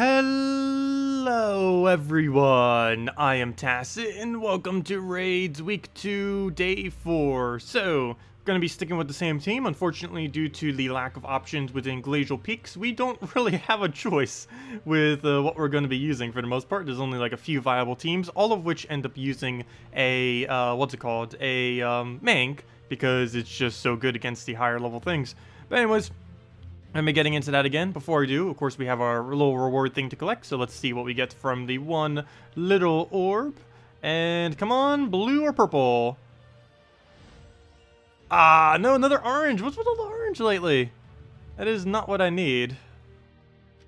Hello everyone, I am Tacet and welcome to Raids Week 2, Day 4. So, going to be sticking with the same team. Unfortunately, due to the lack of options within Glacial Peaks, we don't really have a choice with what we're going to be using for the most part. There's only like a few viable teams, all of which end up using a, Mank, because it's just so good against the higher level things. But anyways, I'm getting into that again. Before I do, of course, we have our little reward thing to collect, so let's see what we get from the one little orb. And come on, blue or purple? Ah, no, another orange. What's with all the orange lately? That is not what I need.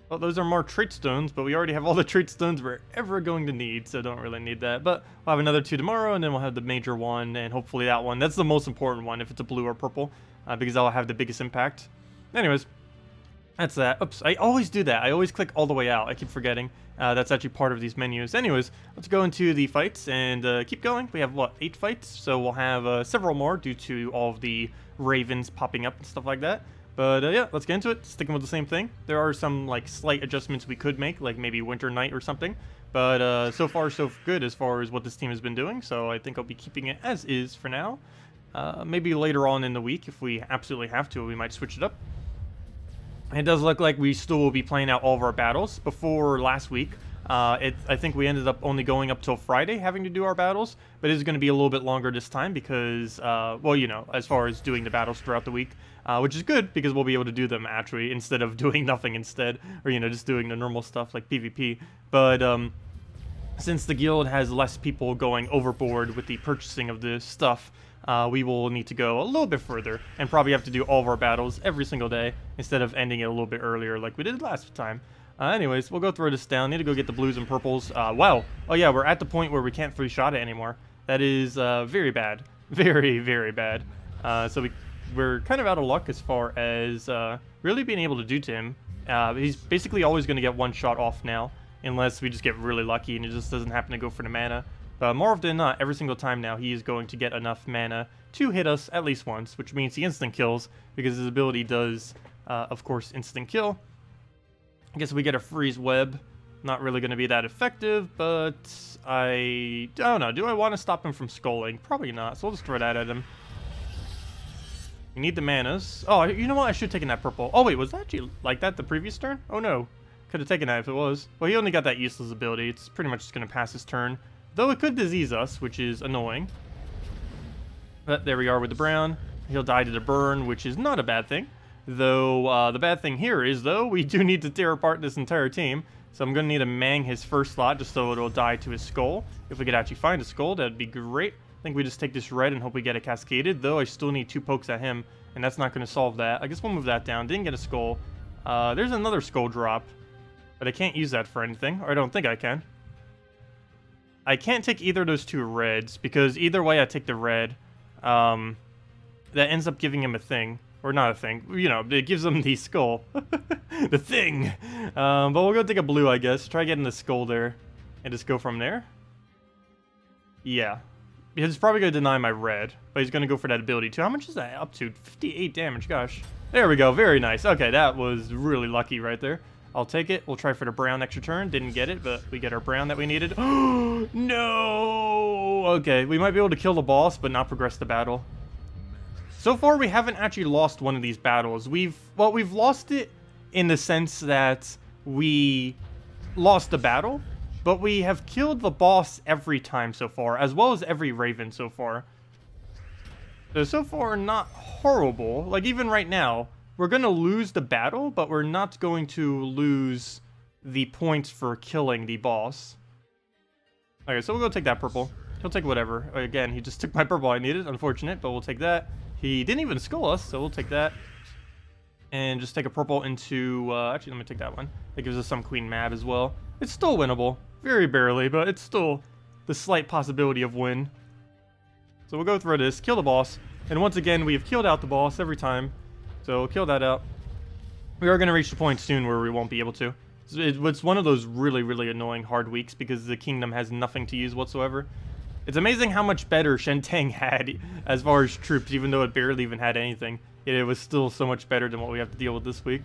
Well, those are more trait stones, but we already have all the trait stones we're ever going to need, so don't really need that. But we'll have another 2 tomorrow, and then we'll have the major one, and hopefully that one. That's the most important one, if it's a blue or purple, because that'll have the biggest impact. Anyways. That's that. Oops, I always do that. I always click all the way out. I keep forgetting. That's actually part of these menus. Anyways, let's go into the fights and keep going. We have, what, 8 fights? So we'll have several more due to all of the ravens popping up and stuff like that. But yeah, let's get into it. Sticking with the same thing. There are some like slight adjustments we could make, like maybe Winter Night or something. But so far so good as far as what this team has been doing. So I think I'll be keeping it as is for now. Maybe later on in the week, if we absolutely have to, we might switch it up. It does look like we still will be playing out all of our battles. Before last week, I think we ended up only going up till Friday having to do our battles, but it is going to be a little bit longer this time because, well, you know, as far as doing the battles throughout the week, which is good because we'll be able to do them actually instead of doing nothing instead, or, you know, just doing the normal stuff like PvP. But since the guild has less people going overboard with the purchasing of this stuff, we will need to go a little bit further and probably have to do all of our battles every single day instead of ending it a little bit earlier like we did last time. Anyways, we'll go throw this down. Need to go get the blues and purples. Wow. Oh yeah, we're at the point where we can't free shot it anymore. That is very bad. Very, very bad. So we're kind of out of luck as far as really being able to do to him. He's basically always going to get one shot off now unless we just get really lucky and it just doesn't happen to go for the mana. But more often than not, every single time now, he is going to get enough mana to hit us at least once, which means he instant kills, because his ability does, of course, instant kill. I guess we get a freeze web. Not really going to be that effective, but I don't know. Do I want to stop him from sculling? Probably not, so we'll just throw that at him. We need the manas. Oh, you know what? I should have taken that purple. Oh, wait, was that actually like that the previous turn? Oh, no. Could have taken that if it was. Well, he only got that useless ability. It's pretty much just going to pass his turn. Though it could disease us, which is annoying. But there we are with the brown. He'll die to the burn, which is not a bad thing. Though, the bad thing here is, though, we do need to tear apart this entire team. So I'm going to need to mang his first slot just so it'll die to his skull. If we could actually find a skull, that'd be great. I think we just take this red and hope we get it cascaded. Though I still need 2 pokes at him, and that's not going to solve that. I guess we'll move that down. Didn't get a skull. There's another skull drop. But I can't use that for anything. Or I don't think I can. I can't take either of those 2 reds, because either way I take the red, that ends up giving him a thing. Or not a thing, you know, it gives him the skull. The thing! But we'll go take a blue, I guess. Try getting the skull there, and just go from there. Yeah. He's probably going to deny my red, but he's going to go for that ability too. How much is that up to? 58 damage, gosh. There we go, very nice. Okay, that was really lucky right there. I'll take it. We'll try for the brown extra turn. Didn't get it, but we get our brown that we needed. No! Okay, we might be able to kill the boss, but not progress the battle. So far, we haven't actually lost one of these battles. We've lost it in the sense that we lost the battle, but we have killed the boss every time so far, as well as every raven so far. So far, not horrible. Like, even right now, we're going to lose the battle, but we're not going to lose the points for killing the boss. Okay, so we'll go take that purple. He'll take whatever. Again, he just took my purple I needed. Unfortunate, but we'll take that. He didn't even skull us, so we'll take that. And just take a purple into... actually, let me take that one. That gives us some Queen Mab as well. It's still winnable. Very barely, but it's still the slight possibility of win. So we'll go through this, kill the boss. And once again, we have killed out the boss every time. So we'll kill that out. We are going to reach the point soon where we won't be able to. It's one of those really, really annoying hard weeks because the kingdom has nothing to use whatsoever. It's amazing how much better Shentang had as far as troops, even though it barely even had anything. It was still so much better than what we have to deal with this week.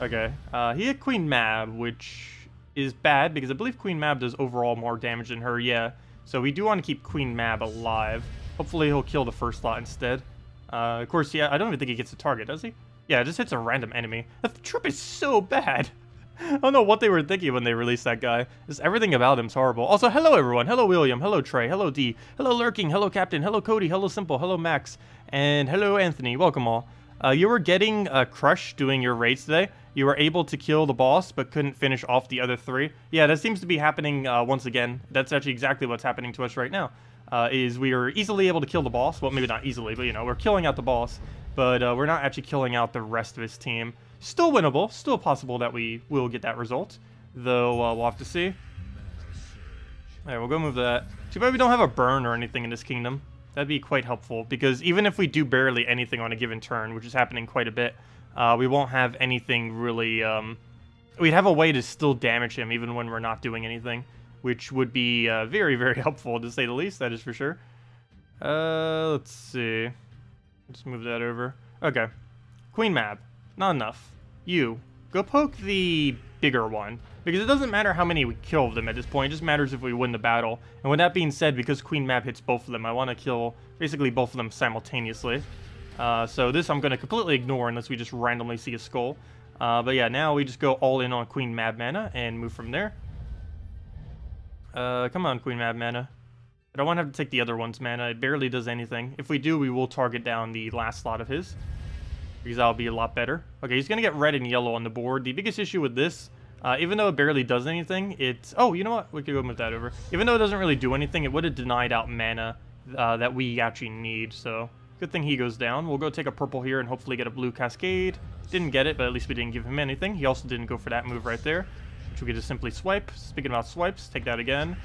Okay, he hit Queen Mab, which is bad because I believe Queen Mab does overall more damage than her, yeah. So we do want to keep Queen Mab alive. Hopefully he'll kill the first slot instead. Of course, yeah, I don't even think he gets a target, does he? Yeah, it just hits a random enemy. The troop is so bad. I don't know what they were thinking when they released that guy. Just everything about him's horrible. Also, hello everyone. Hello William. Hello Trey. Hello D. Hello Lurking. Hello Captain. Hello Cody. Hello Simple. Hello Max. And hello Anthony. Welcome all. You were getting crushed doing your raids today. You were able to kill the boss, but couldn't finish off the other 3. Yeah, that seems to be happening once again. That's actually exactly what's happening to us right now. Is we are easily able to kill the boss. Well, maybe not easily, but you know, we're killing out the boss. But we're not actually killing out the rest of his team. Still winnable. Still possible that we will get that result. Though, we'll have to see. Alright, we'll go move that. Too bad we don't have a burn or anything in this kingdom. That'd be quite helpful, because even if we do barely anything on a given turn, which is happening quite a bit, we won't have anything really, we'd have a way to still damage him even when we're not doing anything, which would be very, very helpful, to say the least, that is for sure. Let's see. Just move that over. Okay. Queen Mab. Not enough. You. Go poke the bigger one, because it doesn't matter how many we kill of them at this point, it just matters if we win the battle. And with that being said, because Queen Mab hits both of them, I want to kill basically both of them simultaneously. So this I'm going to completely ignore unless we just randomly see a skull. But yeah, now we just go all in on Queen Mab mana and move from there. Come on, Queen Mab mana. I don't want to have to take the other one's mana, it barely does anything. If we do, we will target down the last slot of his, because that'll be a lot better. Okay, he's going to get red and yellow on the board. The biggest issue with this, even though it barely does anything, it's... Oh, you know what? We could go move that over. Even though it doesn't really do anything, it would have denied out mana that we actually need. So, good thing he goes down. We'll go take a purple here and hopefully get a blue Cascade. Didn't get it, but at least we didn't give him anything. He also didn't go for that move right there, which we could just simply swipe. Speaking about swipes, take that again.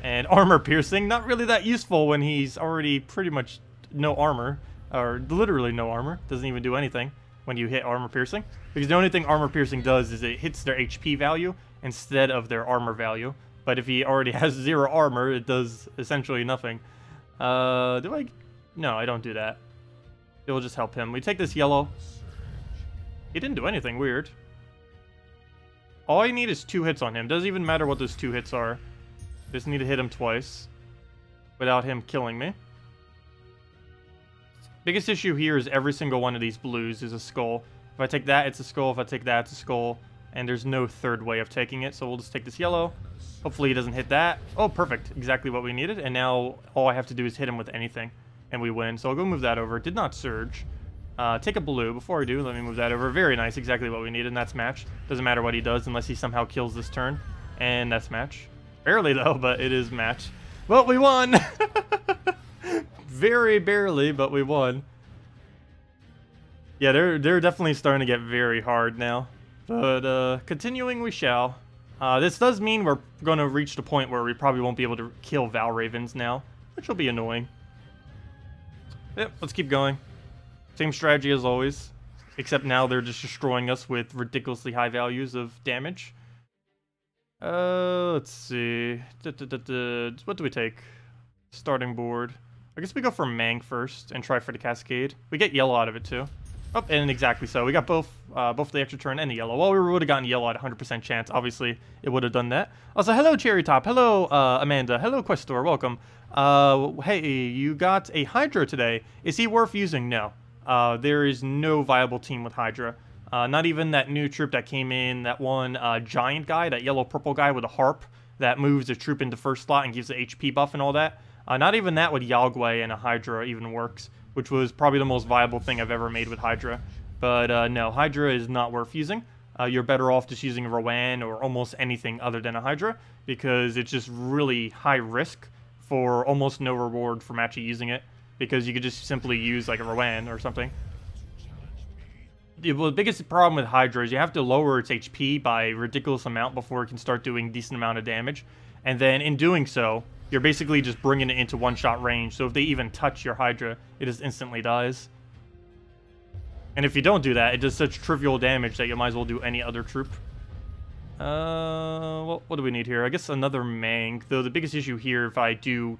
And armor piercing, not really that useful when he's already pretty much no armor. Or literally no armor. Doesn't even do anything when you hit armor piercing, because the only thing armor piercing does is it hits their HP value instead of their armor value. But if he already has 0 armor, it does essentially nothing. Do I? No, I don't do that. It will just help him. We take this yellow. He didn't do anything weird. All I need is 2 hits on him. Doesn't even matter what those 2 hits are. Just need to hit him twice without him killing me. Biggest issue here is every single one of these blues is a skull. If I take that, it's a skull. If I take that, it's a skull. And there's no third way of taking it, so we'll just take this yellow. Hopefully he doesn't hit that. Oh, perfect. Exactly what we needed. And now all I have to do is hit him with anything, and we win. So I'll go move that over. Did not surge. Take a blue. Before I do, let me move that over. Very nice. Exactly what we needed, and that's match. Doesn't matter what he does unless he somehow kills this turn. And that's match. Barely, though, but it is match. Well, we won! Very barely, but we won. Yeah, they're definitely starting to get very hard now. But continuing we shall. This does mean we're going to reach the point where we probably won't be able to kill Val Ravens now, which will be annoying. Yep, let's keep going. Same strategy as always, except now they're just destroying us with ridiculously high values of damage. Let's see. What do we take? Starting board. I guess we go for Mang first and try for the Cascade. We get yellow out of it too. Oh, and exactly so. We got both the extra turn and the yellow. Well, we would have gotten yellow at 100% chance. Obviously, it would have done that. Also, hello, Cherry Top. Hello, Amanda. Hello, Questor. Welcome. Hey, you got a Hydra today. Is he worth using? No. There is no viable team with Hydra. Not even that new troop that came in, that one giant guy, that yellow-purple guy with a harp that moves a troop into first slot and gives the HP buff and all that. Not even that with Yagway and a Hydra even works, which was probably the most viable thing I've ever made with Hydra. But no, Hydra is not worth using. You're better off just using a Rowan or almost anything other than a Hydra, because it's just really high risk for almost no reward from actually using it, because you could just simply use like a Rowan or something. The biggest problem with Hydra is you have to lower its HP by a ridiculous amount before it can start doing a decent amount of damage. And then in doing so, you're basically just bringing it into one-shot range. So if they even touch your Hydra, it just instantly dies. And if you don't do that, it does such trivial damage that you might as well do any other troop. Well, what do we need here? I guess another Mang. Though the biggest issue here, if I do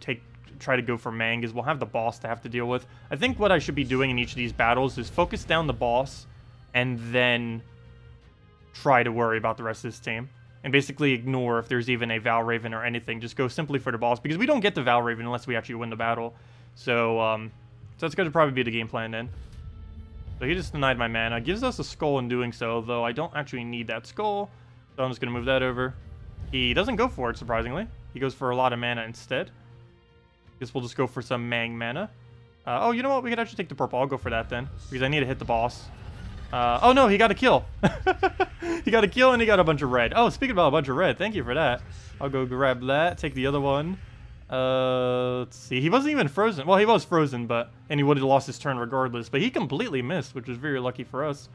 try to go for Mang, is we'll have the boss to have to deal with. I think what I should be doing in each of these battles is focus down the boss, and then try to worry about the rest of this team. And basically ignore if there's even a Valraven or anything. Just go simply for the boss, because we don't get the Valraven unless we actually win the battle. So that's going to probably be the game plan then. So he just denied my mana. Gives us a skull in doing so, though I don't actually need that skull. So I'm just going to move that over. He doesn't go for it, surprisingly. He goes for a lot of mana instead. Guess we'll just go for some Mang mana. Oh, you know what? We could actually take the purple. I'll go for that then, because I need to hit the boss. Oh no, he got a kill. He got a kill and he got a bunch of red. Oh, speaking about a bunch of red, thank you for that. I'll go grab that, take the other one. Let's see. He wasn't even frozen. Well, he was frozen, and he would have lost his turn regardless. But he completely missed, which was very lucky for us.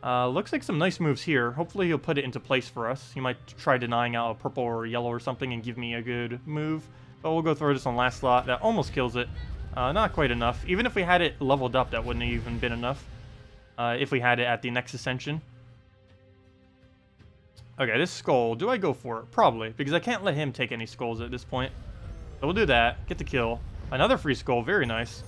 Looks like some nice moves here. Hopefully he'll put it into place for us. He might try denying out a purple or yellow or something and give me a good move. But we'll go throw this on last slot. That almost kills it. Not quite enough. Even if we had it leveled up, that wouldn't have even been enough. If we had it at the next ascension. Okay, this skull, do I go for it? Probably, because I can't let him take any skulls at this point. So we'll do that, get the kill. Another free skull, very nice.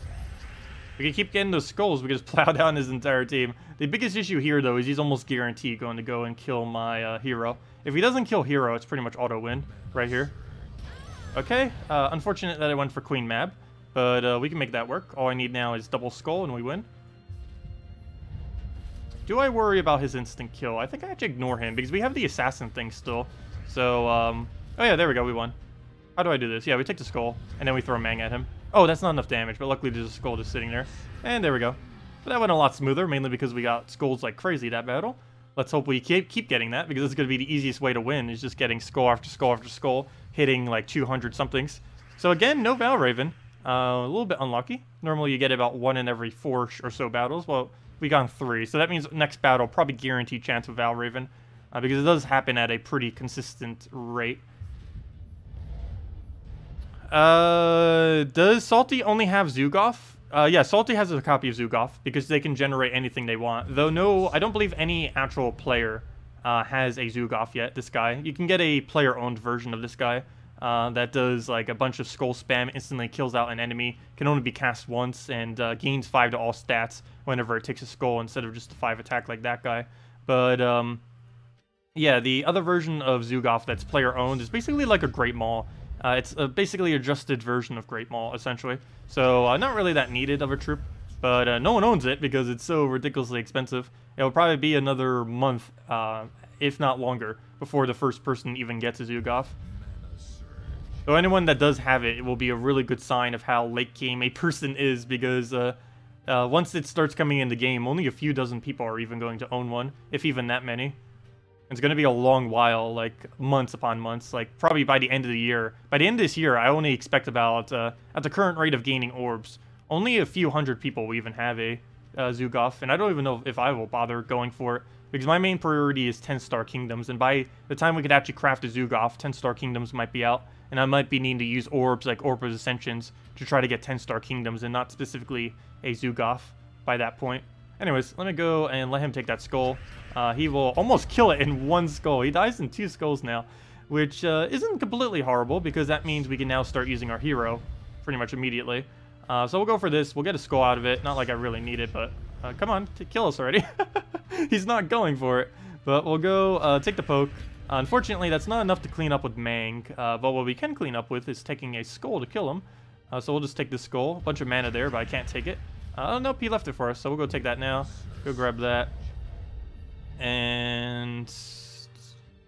We can keep getting those skulls, we can just plow down his entire team. The biggest issue here, though, is he's almost guaranteed going to go and kill my hero. If he doesn't kill hero, it's pretty much auto-win right here. Okay, unfortunate that I went for Queen Mab, but we can make that work. All I need now is double skull and we win. Do I worry about his instant kill? I think I have to ignore him because we have the assassin thing still. So, oh yeah, there we go, we won. How do I do this? Yeah, we take the skull, and then we throw Mang at him. Oh, that's not enough damage, but luckily there's a skull just sitting there. And there we go. But that went a lot smoother, mainly because we got skulls like crazy that battle. Let's hope we keep getting that, because it's going to be the easiest way to win, is just getting skull after skull after skull, hitting like 200-somethings. So again, no Valraven. A little bit unlucky. Normally you get about 1 in every 4 or so battles. Well, we got 3, so that means next battle, probably guaranteed chance of Valraven, because it does happen at a pretty consistent rate. Does Salty only have Zhuge? Yeah, Salty has a copy of Zhuge, because they can generate anything they want. Though no, I don't believe any actual player has a Zhuge yet, this guy. You can get a player-owned version of this guy that does like a bunch of skull spam, instantly kills out an enemy, can only be cast once, and gains 5 to all stats whenever it takes a skull instead of just a 5 attack like that guy. But yeah, the other version of Zhuge that's player-owned is basically like a Great Maul. It's a basically adjusted version of Great Maul, essentially. So, not really that needed of a troop, but no one owns it because it's so ridiculously expensive. It'll probably be another month, if not longer, before the first person even gets a Zhuge. So anyone that does have it, it will be a really good sign of how late game a person is, because once it starts coming in the game, only a few dozen people are even going to own one, if even that many. It's going to be a long while, like months upon months, like probably by the end of the year. By the end of this year, I only expect about, at the current rate of gaining orbs, only a few hundred people will even have a Zhuge, and I don't even know if I will bother going for it, because my main priority is 10-star kingdoms, and by the time we could actually craft a Zhuge, 10-star kingdoms might be out, and I might be needing to use orbs like Orb of Ascensions to try to get 10-star kingdoms, and not specifically a Zhuge by that point. Anyways, let me go and let him take that skull. He will almost kill it in 1 skull. He dies in 2 skulls now, which isn't completely horrible, because that means we can now start using our hero pretty much immediately. So we'll go for this. We'll get a skull out of it. Not like I really need it, but come on, kill us already. He's not going for it, but we'll go take the poke. Unfortunately, that's not enough to clean up with Mang, but what we can clean up with is taking a skull to kill him. So we'll just take this skull. A bunch of mana there, but I can't take it. Oh, nope, he left it for us, so we'll go take that now. Go grab that. And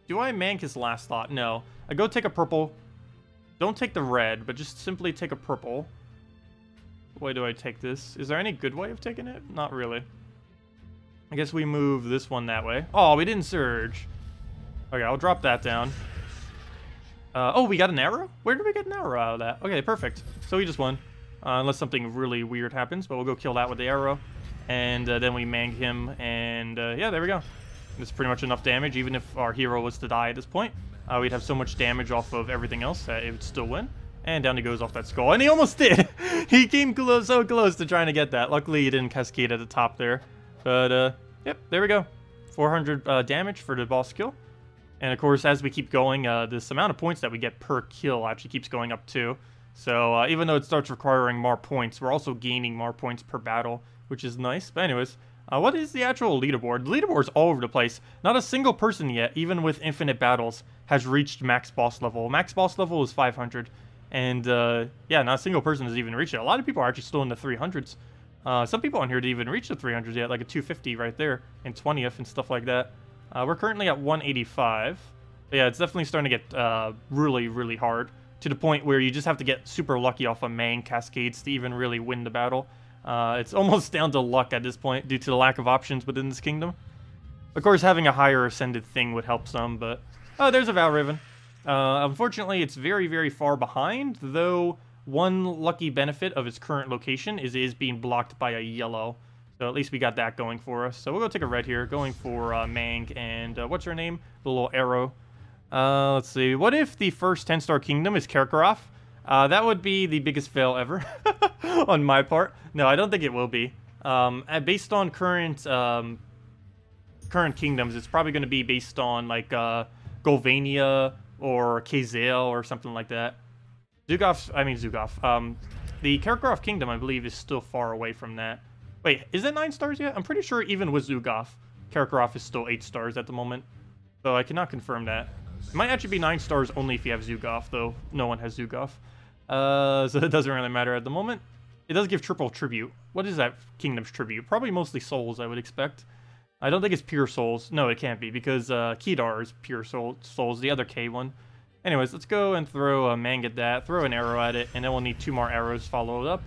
do I Mang his last thought? No. I go take a purple. Don't take the red, but just simply take a purple. What way do I take this? Is there any good way of taking it? Not really. I guess we move this one that way. Oh, we didn't surge. Okay, I'll drop that down. Oh, we got an arrow? Where did we get an arrow out of that? Okay, perfect. So we just won. Unless something really weird happens, but we'll go kill that with the arrow. And then we Mang him, and yeah, there we go. That's pretty much enough damage. Even if our hero was to die at this point, we'd have so much damage off of everything else that it would still win. And down he goes off that skull, and he almost did! He came close, so close to trying to get that. Luckily, he didn't cascade at the top there. But, yep, there we go. 400 damage for the boss kill. And of course, as we keep going, this amount of points that we get per kill actually keeps going up too. So even though it starts requiring more points, we're also gaining more points per battle, which is nice. But anyways, What is the actual leaderboard? The leaderboard's all over the place. Not a single person yet, even with infinite battles, has reached max boss level. Max boss level is 500. And, yeah, not a single person has even reached it. A lot of people are actually still in the 300s. Some people on here didn't even reach the 300s yet, like a 250 right there, and 20th and stuff like that. We're currently at 185. But yeah, it's definitely starting to get really, really hard, to the point where you just have to get super lucky off of Mang Cascades to even really win the battle. It's almost down to luck at this point due to the lack of options within this kingdom. Of course, having a higher ascended thing would help some, but... Oh, there's a Valraven. Unfortunately, it's very, very far behind, though one lucky benefit of its current location is it is being blocked by a yellow. So at least we got that going for us. So we'll go take a red here, going for Mang and what's her name? The little arrow. Let's see. What if the first 10-star kingdom is Karkaroff? That would be the biggest fail ever on my part. No, I don't think it will be. Based on current kingdoms, it's probably going to be based on like Golvania or Kazale or something like that. Zhuge. The Karkaroff kingdom, I believe, is still far away from that. Wait, is it 9 stars yet? I'm pretty sure even with Zhuge, Karkaroff is still 8 stars at the moment. So I cannot confirm that. It might actually be 9 stars only if you have Zhuge, though no one has Zhuge. So it doesn't really matter at the moment. It does give triple tribute. What is that kingdom's tribute? Probably mostly souls, I would expect. I don't think it's pure souls. No, it can't be, because Kedar is pure souls, the other K one. Anyways, let's go and throw a Mang at that, throw an arrow at it, and then we'll need 2 more arrows followed up,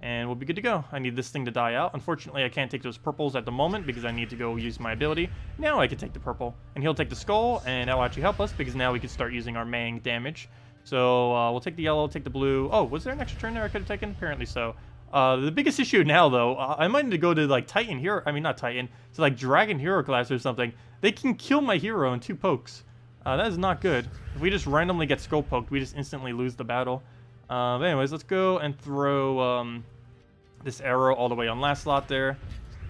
and we'll be good to go. I need this thing to die out. Unfortunately, I can't take those purples at the moment because I need to go use my ability. Now I can take the purple, and he'll take the skull, and that will actually help us because now we can start using our Mang damage. So we'll take the yellow, take the blue. Oh, was there an extra turn there I could have taken? Apparently so. The biggest issue now, though, I might need to go to, like, Titan Hero. I mean, not Titan. To, like, Dragon Hero class or something. They can kill my hero in 2 pokes. That is not good. If we just randomly get skull poked, we just instantly lose the battle. But anyways, let's go and throw this arrow all the way on last slot there.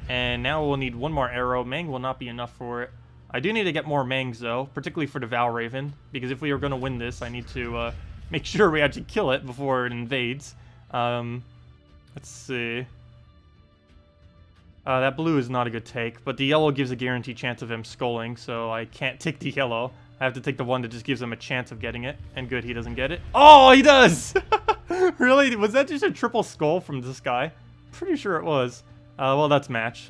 And now we'll need 1 more arrow. Mang will not be enough for it. I do need to get more Mangs, though, particularly for the Valraven. Because if we are going to win this, I need to make sure we actually kill it before it invades. Let's see. That blue is not a good take, but the yellow gives a guaranteed chance of him skulling, so I can't take the yellow. I have to take the one that just gives him a chance of getting it. And good, he doesn't get it. Oh, he does! Really? Was that just a triple skull from this guy? Pretty sure it was. Well, that's match.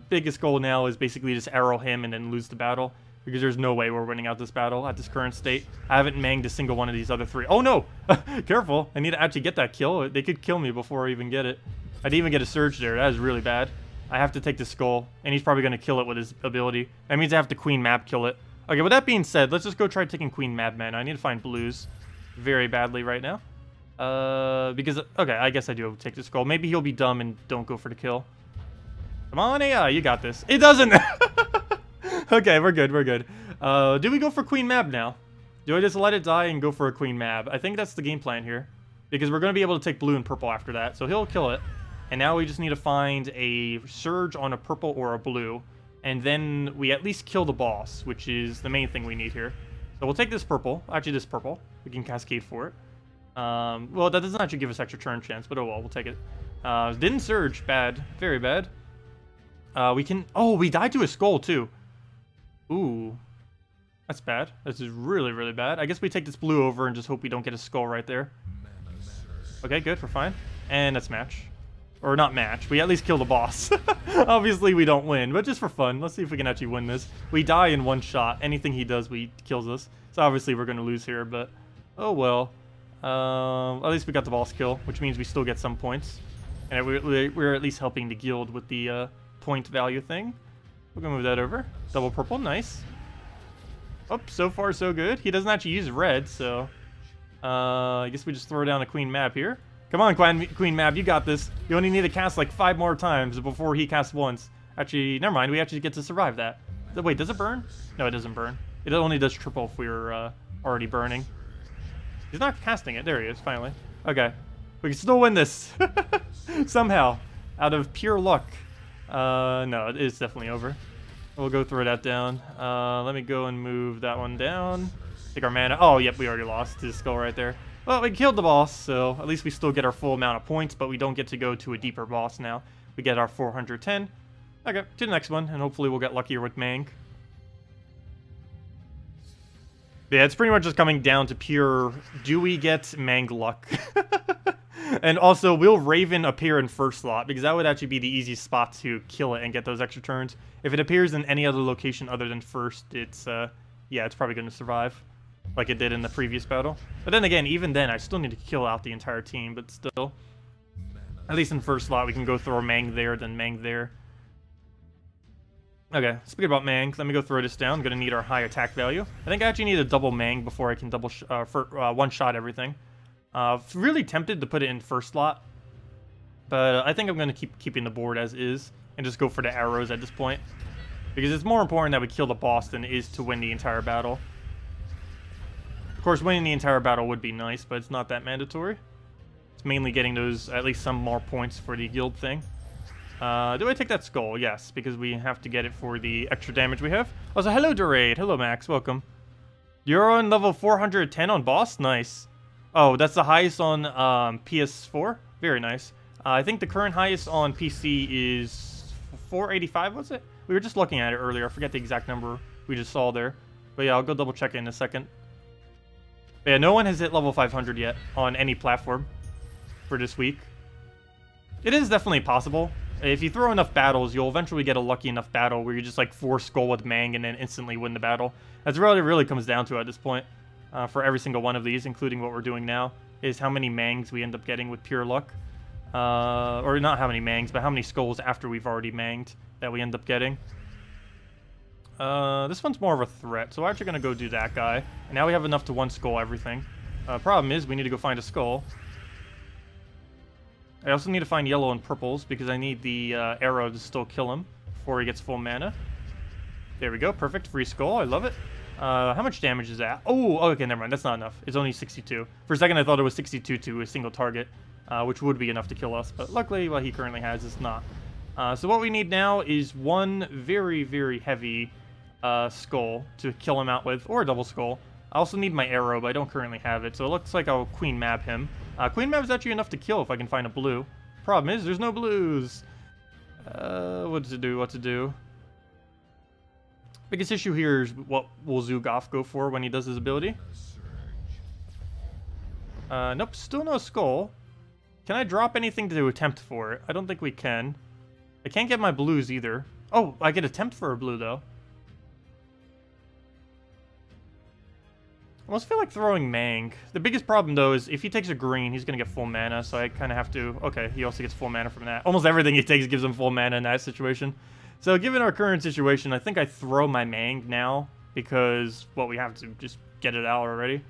Biggest goal now is basically just arrow him and then lose the battle. Because there's no way we're winning out this battle at this current state. I haven't manged a single one of these other 3. Oh, no! Careful. I need to actually get that kill. They could kill me before I even get it. I didn't even get a surge there. That is really bad. I have to take the skull. And he's probably going to kill it with his ability. That means I have to Queen Mab kill it. Okay, with that being said, let's just go try taking Queen Mab mana. I need to find blues very badly right now. Because... Okay, I guess I do take the skull. Maybe he'll be dumb and don't go for the kill. Come on, AI. You got this. It doesn't! Okay, we're good, we're good. Do we go for Queen Mab now? Do I just let it die and go for a Queen Mab? I think that's the game plan here. Because we're going to be able to take blue and purple after that. So he'll kill it. And now we just need to find a surge on a purple or a blue. And then we at least kill the boss, which is the main thing we need here. So we'll take this purple. Actually, this purple. We can cascade for it. Well, that doesn't actually give us extra turn chance, but oh well, we'll take it. Didn't surge. Bad. Very bad. We can... Oh, we died to a skull, too. Ooh. That's bad. This is really, really bad. I guess we take this blue over and just hope we don't get a skull right there. Okay, good. We're fine. And that's match. Or not match. We at least kill the boss. Obviously, we don't win, but just for fun. Let's see if we can actually win this. We die in 1 shot. Anything he does, kills us. So obviously, we're going to lose here, but... Oh, well. At least we got the boss kill, which means we still get some points. And we're at least helping the guild with the point value thing. We're going to move that over. Double purple, nice. Oh, so far so good. He doesn't actually use red, so... I guess we just throw down a Queen Mab here. Come on, Queen Mab, you got this. You only need to cast like 5 more times before he casts once. Actually, never mind. We actually get to survive that. Wait, does it burn? No, it doesn't burn. It only does triple if we're already burning. He's not casting it. There he is, finally. Okay. We can still win this. Somehow. Out of pure luck. No, it is definitely over. We'll go throw that down. Let me go and move that one down. Take our mana. Oh, yep, we already lost his skull right there. Well, we killed the boss, so at least we still get our full amount of points, but we don't get to go to a deeper boss now. We get our 410. Okay, to the next one, and hopefully we'll get luckier with Mang. Yeah, it's pretty much just coming down to pure, do we get Mang luck? And also, will Raven appear in first slot? Because that would actually be the easiest spot to kill it and get those extra turns. If it appears in any other location other than first, it's, yeah, it's probably going to survive. Like it did in the previous battle. But then again, even then, I still need to kill out the entire team, but still. At least in first slot, we can go throw Mang there, then Mang there. Okay, speaking about Mang, let me go throw this down. I'm going to need our high attack value. I think I actually need a double Mang before I can double one-shot everything. Really tempted to put it in first slot, but I think I'm going to keep keeping the board as is and just go for the arrows at this point. Because it's more important that we kill the boss than it is to win the entire battle. Of course, winning the entire battle would be nice, but it's not that mandatory. It's mainly getting those, at least some more points for the guild thing. Do I take that skull? Yes, because we have to get it for the extra damage we have. Also, hello Durade. Hello Max, welcome. You're on level 410 on boss? Nice. Oh, that's the highest on PS4? Very nice. I think the current highest on PC is 485, was it? We were just looking at it earlier. I forget the exact number we just saw there. But yeah, I'll go double check it in a second. But yeah, no one has hit level 500 yet on any platform for this week. It is definitely possible. If you throw enough battles, you'll eventually get a lucky enough battle where you just like force skull with Mang and then instantly win the battle. That's what it really comes down to at this point. For every single one of these, including what we're doing now, is how many Mangs we end up getting with pure luck. Or not how many Mangs, but how many skulls after we've already Manged that we end up getting. This one's more of a threat, so we're actually going to go do that guy. And now we have enough to one skull everything. Problem is, we need to go find a skull. I also need to find yellow and purples, because I need the arrow to still kill him before he gets full mana. There we go, perfect, free skull, I love it. How much damage is that? Oh, okay, never mind. That's not enough. It's only 62. For a second, I thought it was 62 to a single target, which would be enough to kill us. But luckily, what he currently has is not. So what we need now is one very, very heavy skull to kill him out with, or a double skull. I also need my arrow, but I don't currently have it. So it looks like I'll Queen Mab him. Queen Mab is actually enough to kill if I can find a blue. Problem is, there's no blues. What to do? What to do? Biggest issue here is what will Zhuge go for when he does his ability. Nope, still no skull. Can I drop anything to attempt for it? I don't think we can. I can't get my blues either. Oh, I get attempt for a blue though. I almost feel like throwing Mang. The biggest problem though is if he takes a green, he's gonna get full mana, so I kind of have to... Okay, he also gets full mana from that. Almost everything he takes gives him full mana in that situation. So given our current situation, I think I throw my Mang now, because, well, we have to just get it out already.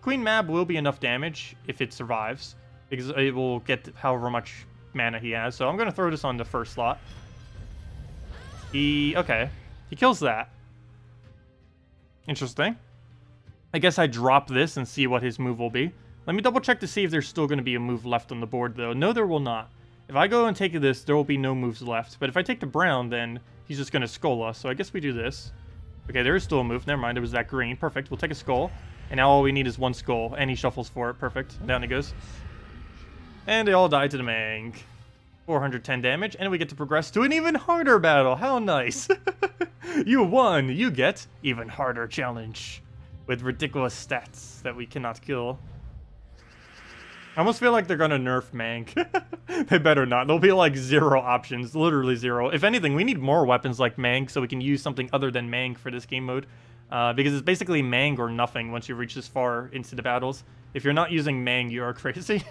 Queen Mab will be enough damage if it survives, because it will get however much mana he has. So I'm going to throw this on the first slot. Okay, he kills that. Interesting. I guess I drop this and see what his move will be. Let me double check to see if there's still going to be a move left on the board, though. No, there will not. If I go and take this, there will be no moves left. But if I take the brown, then he's just going to skull us. So I guess we do this. Okay, there is still a move. Never mind, it was that green. Perfect. We'll take a skull. And now all we need is one skull. And he shuffles for it. Perfect. Down he goes. And they all die to the Mang. 410 damage. And we get to progress to an even harder battle. How nice. You won. You get even harder challenge. With ridiculous stats that we cannot kill. I almost feel like they're gonna nerf Mang. They better not. There'll be like 0 options. Literally 0. If anything, we need more weapons like Mang so we can use something other than Mang for this game mode. Because it's basically Mang or nothing once you reach this far into the battles. If you're not using Mang, you are crazy.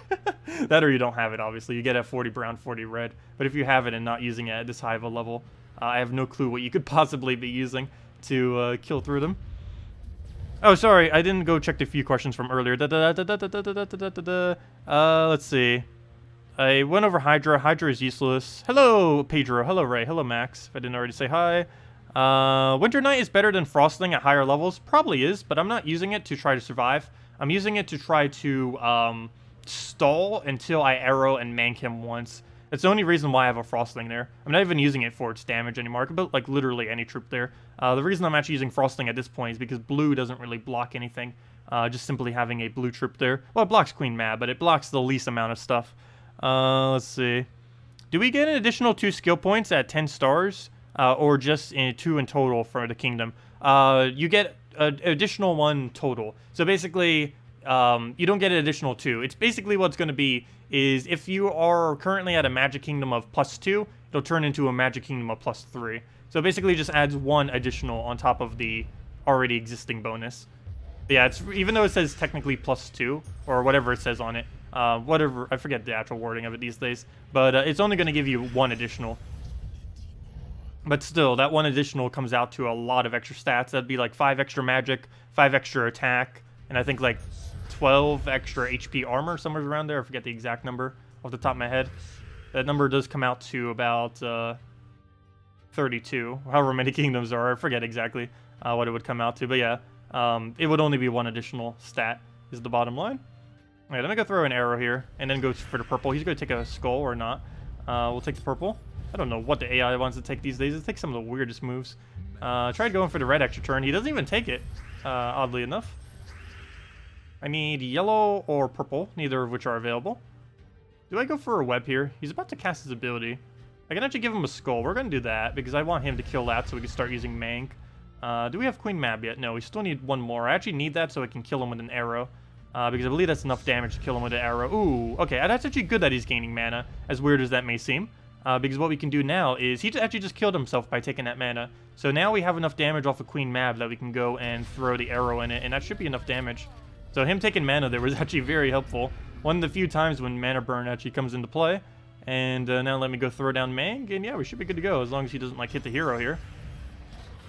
That or you don't have it, obviously. You get a 40 brown, 40 red. But if you have it and not using it at this high of a level, I have no clue what you could possibly be using to kill through them. Oh, sorry, I didn't go check the few questions from earlier. Let's see. I went over Hydra. Hydra is useless. Hello, Pedro. Hello, Ray. Hello, Max. If I didn't already say hi. Winter Night is better than Frosting at higher levels. Probably is, but I'm not using it to try to survive. I'm using it to try to stall until I arrow and mank him once. That's the only reason why I have a Frosting there. I'm not even using it for its damage anymore. I can put, like, literally any troop there. The reason I'm actually using Frosting at this point is because blue doesn't really block anything. Just simply having a blue troop there. Well, it blocks Queen Mab, but it blocks the least amount of stuff. Let's see. do we get an additional 2 skill points at 10 stars? Or just 2 in total for the kingdom? You get an additional 1 total. So basically, you don't get an additional 2. It's basically what's going to be is if you are currently at a magic kingdom of +2, it'll turn into a magic kingdom of +3. So basically just adds 1 additional on top of the already existing bonus. But yeah, it's even though it says technically +2 or whatever it says on it, whatever, I forget the actual wording of it these days, but it's only going to give you 1 additional. But still, that 1 additional comes out to a lot of extra stats. That'd be like 5 extra magic, 5 extra attack, and I think like 12 extra HP armor, somewhere around there. I forget the exact number off the top of my head. That number does come out to about 32, however many kingdoms there are. I forget exactly what it would come out to. But yeah, it would only be 1 additional stat is the bottom line. All right, let me go throw an arrow here and then go for the purple. He's going to take a skull or not. We'll take the purple. I don't know what the AI wants to take these days. It takes some of the weirdest moves. Tried going for the red extra turn. He doesn't even take it, oddly enough. I need yellow or purple, neither of which are available. Do I go for a web here? He's about to cast his ability. I can actually give him a skull. We're going to do that because I want him to kill that so we can start using Mank. Do we have Queen Mab yet? No, we still need 1 more. I actually need that so I can kill him with an arrow. Because I believe that's enough damage to kill him with an arrow. Ooh, okay, that's actually good that he's gaining mana, as weird as that may seem. Because what we can do now is, he actually just killed himself by taking that mana. So now we have enough damage off of Queen Mab that we can go and throw the arrow in it, and that should be enough damage. So him taking mana there was actually very helpful. One of the few times when mana burn actually comes into play. And now let me go throw down Mang, and yeah, we should be good to go, as long as he doesn't like hit the hero here.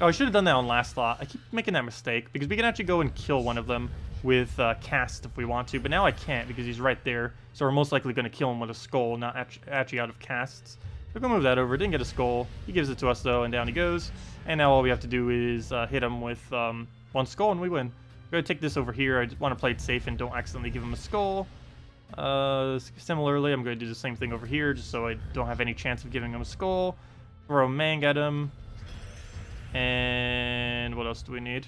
Oh, I should have done that on last thought. I keep making that mistake, because we can actually go and kill one of them with cast if we want to, but now I can't because he's right there, so we're most likely going to kill him with a skull, not actually out of casts. We're going to move that over. Didn't get a skull. He gives it to us though, and down he goes. And now all we have to do is hit him with 1 skull and we win. We're going to take this over here. I just want to play it safe and don't accidentally give him a skull. Similarly, I'm going to do the same thing over here just so I don't have any chance of giving him a skull. Throw a Mang at him. And what else do we need?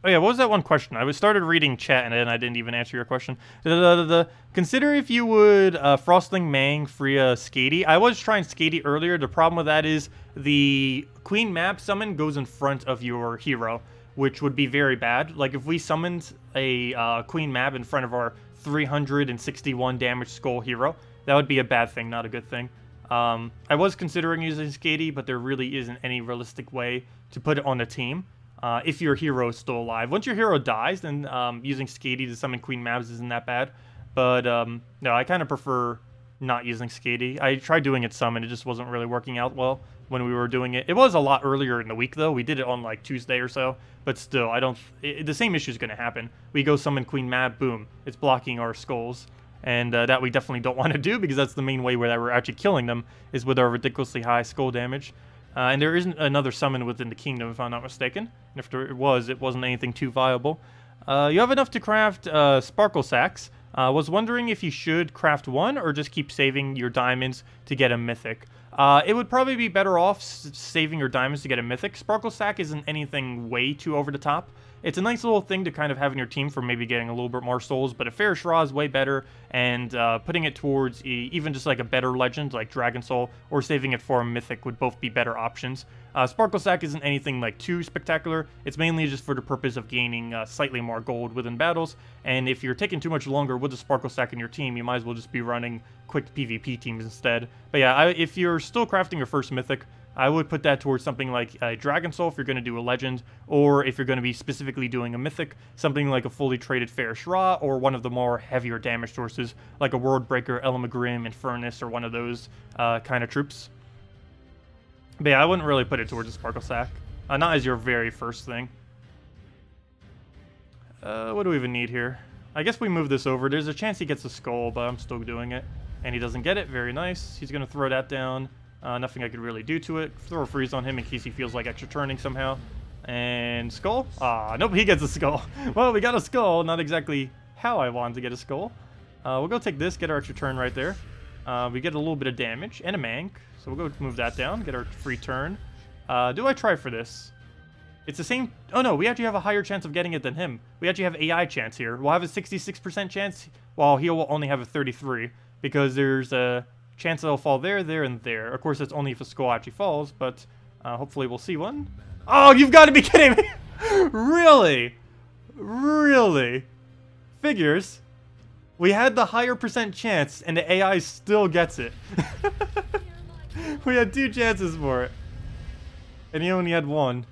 Oh yeah, what was that one question? I started reading chat and then I didn't even answer your question. Consider if you would Frostling, Mang, Freya, Skady. I was trying Skady earlier. The problem with that is the Queen Mab summon goes in front of your hero, which would be very bad. Like if we summoned a Queen Mab in front of our 361 damage skull hero, that would be a bad thing, not a good thing. I was considering using Skady, but there really isn't any realistic way to put it on the team. If your hero is still alive. Once your hero dies, then using Skady to summon Queen Mabs isn't that bad. But no, I kind of prefer not using Skady. I tried doing it some, and it just wasn't really working out well when we were doing it. It was a lot earlier in the week, though. We did it on like Tuesday or so. But still, the same issue is going to happen. We go summon Queen Mab, boom. It's blocking our skulls. And that we definitely don't want to do, because that's the main way where we're actually killing them, is with our ridiculously high skull damage. And there isn't another summon within the kingdom, if I'm not mistaken. And if there was, it wasn't anything too viable. You have enough to craft Sparkle Sacks. Was wondering if you should craft 1 or just keep saving your diamonds to get a mythic. It would probably be better off saving your diamonds to get a mythic. Sparkle Sack isn't anything way too over the top. It's a nice little thing to kind of have in your team for maybe getting a little bit more souls, but a Fair Shra is way better, and putting it towards even just like a better legend like Dragon Soul, or saving it for a mythic would both be better options. Sparkle Sack isn't anything like too spectacular. It's mainly just for the purpose of gaining slightly more gold within battles, and if you're taking too much longer with the Sparkle Sack in your team, you might as well just be running quick PvP teams instead. But yeah, if you're still crafting your first mythic, I would put that towards something like a Dragon Soul if you're going to do a legend, or if you're going to be specifically doing a mythic, something like a fully traded Fair Shra, or one of the more heavier damage sources, like a World Breaker, Elamagrim, Infernus, or one of those kind of troops. But yeah, I wouldn't really put it towards a Sparkle Sack. Not as your very first thing. What do we even need here? I guess we move this over. There's a chance he gets a skull, but I'm still doing it. And he doesn't get it. Very nice. He's going to throw that down. Nothing I could really do to it. Throw a freeze on him in case he feels like extra turning somehow. And skull? Nope, he gets a skull. Well, we got a skull. Not exactly how I wanted to get a skull. We'll go take this, get our extra turn right there. We get a little bit of damage and a mank. So we'll go move that down, get our free turn. Do I try for this? It's the same... Oh no, we actually have a higher chance of getting it than him. We actually have AI chance here. We'll have a 66% chance while he will only have a 33, because there's a chance it'll fall there, there, and there. Of course, that's only if a skull actually falls, but hopefully we'll see one. Oh, you've got to be kidding me! Really? Really? Figures. We had the higher percent chance, and the AI still gets it. We had 2 chances for it. And he only had 1.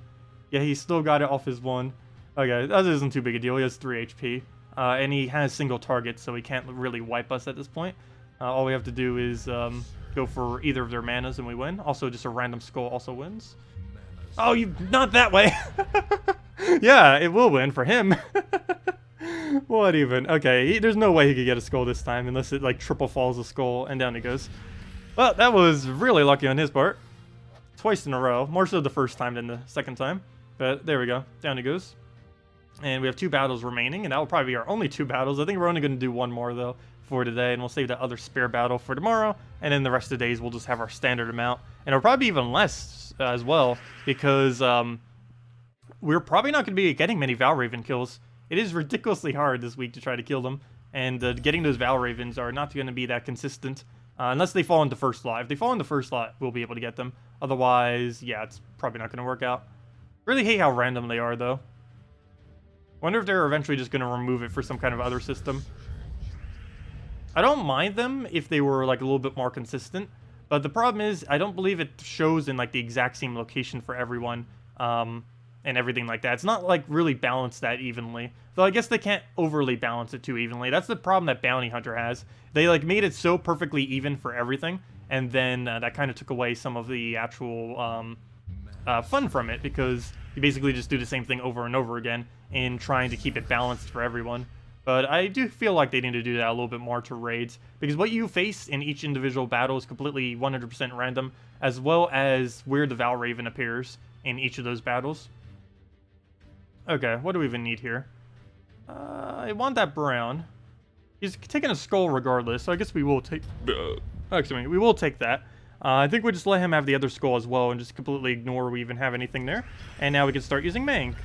Yeah, he still got it off his 1. Okay, that isn't too big a deal. He has 3 HP. And he has single targets, so he can't really wipe us at this point. All we have to do is go for either of their manas and we win. Also, just a random skull also wins. Oh, not that way! Yeah, it will win for him. What even? Okay, there's no way he could get a skull this time unless it like triple falls a skull and down he goes. Well, that was really lucky on his part. Twice in a row. More so the first time than the second time. But there we go. Down he goes. And we have 2 battles remaining, and that will probably be our only 2 battles. I think we're only going to do 1 more, though, for today, and we'll save that other spare battle for tomorrow, and then the rest of the days we'll just have our standard amount. And it'll probably be even less as well, because we're probably not going to be getting many Valraven kills. It is ridiculously hard this week to try to kill them, and getting those Valravens are not going to be that consistent, unless they fall into first slot. If they fall into first slot, we'll be able to get them. Otherwise, yeah, it's probably not going to work out. Really hate how random they are, though. Wonder if they're eventually just going to remove it for some kind of other system. I don't mind them if they were like a little bit more consistent, but the problem is I don't believe it shows in like the exact same location for everyone and everything like that. It's not like really balanced that evenly. Though I guess they can't overly balance it too evenly. That's the problem that Bounty Hunter has. They like made it so perfectly even for everything, and then that kind of took away some of the actual fun from it, because you basically just do the same thing over and over again in trying to keep it balanced for everyone. But I do feel like they need to do that a little bit more to raids, because what you face in each individual battle is completely 100% random, as well as where the Valraven appears in each of those battles. Okay, what do we even need here? I want that brown. He's taking a skull regardless, so I guess we will take... Actually, we will take that. I think we just let him have the other skull as well and just completely ignore we even have anything there. And now we can start using Mang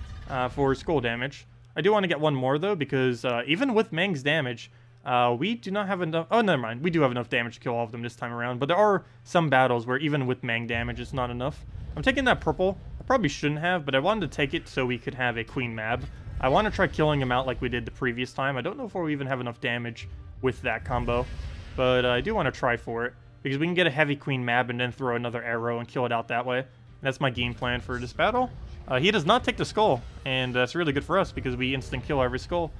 for skull damage. I do want to get one more, though, because even with Mang's damage, we do not have enough... Oh, never mind. We do have enough damage to kill all of them this time around. But there are some battles where even with Mang damage, it's not enough. I'm taking that purple. I probably shouldn't have, but I wanted to take it so we could have a Queen Mab. I want to try killing him out like we did the previous time. I don't know if we even have enough damage with that combo, but I do want to try for it, because we can get a heavy Queen Mab and then throw another arrow and kill it out that way. And that's my game plan for this battle. He does not take the skull, and that's really good for us because we instant kill every skull.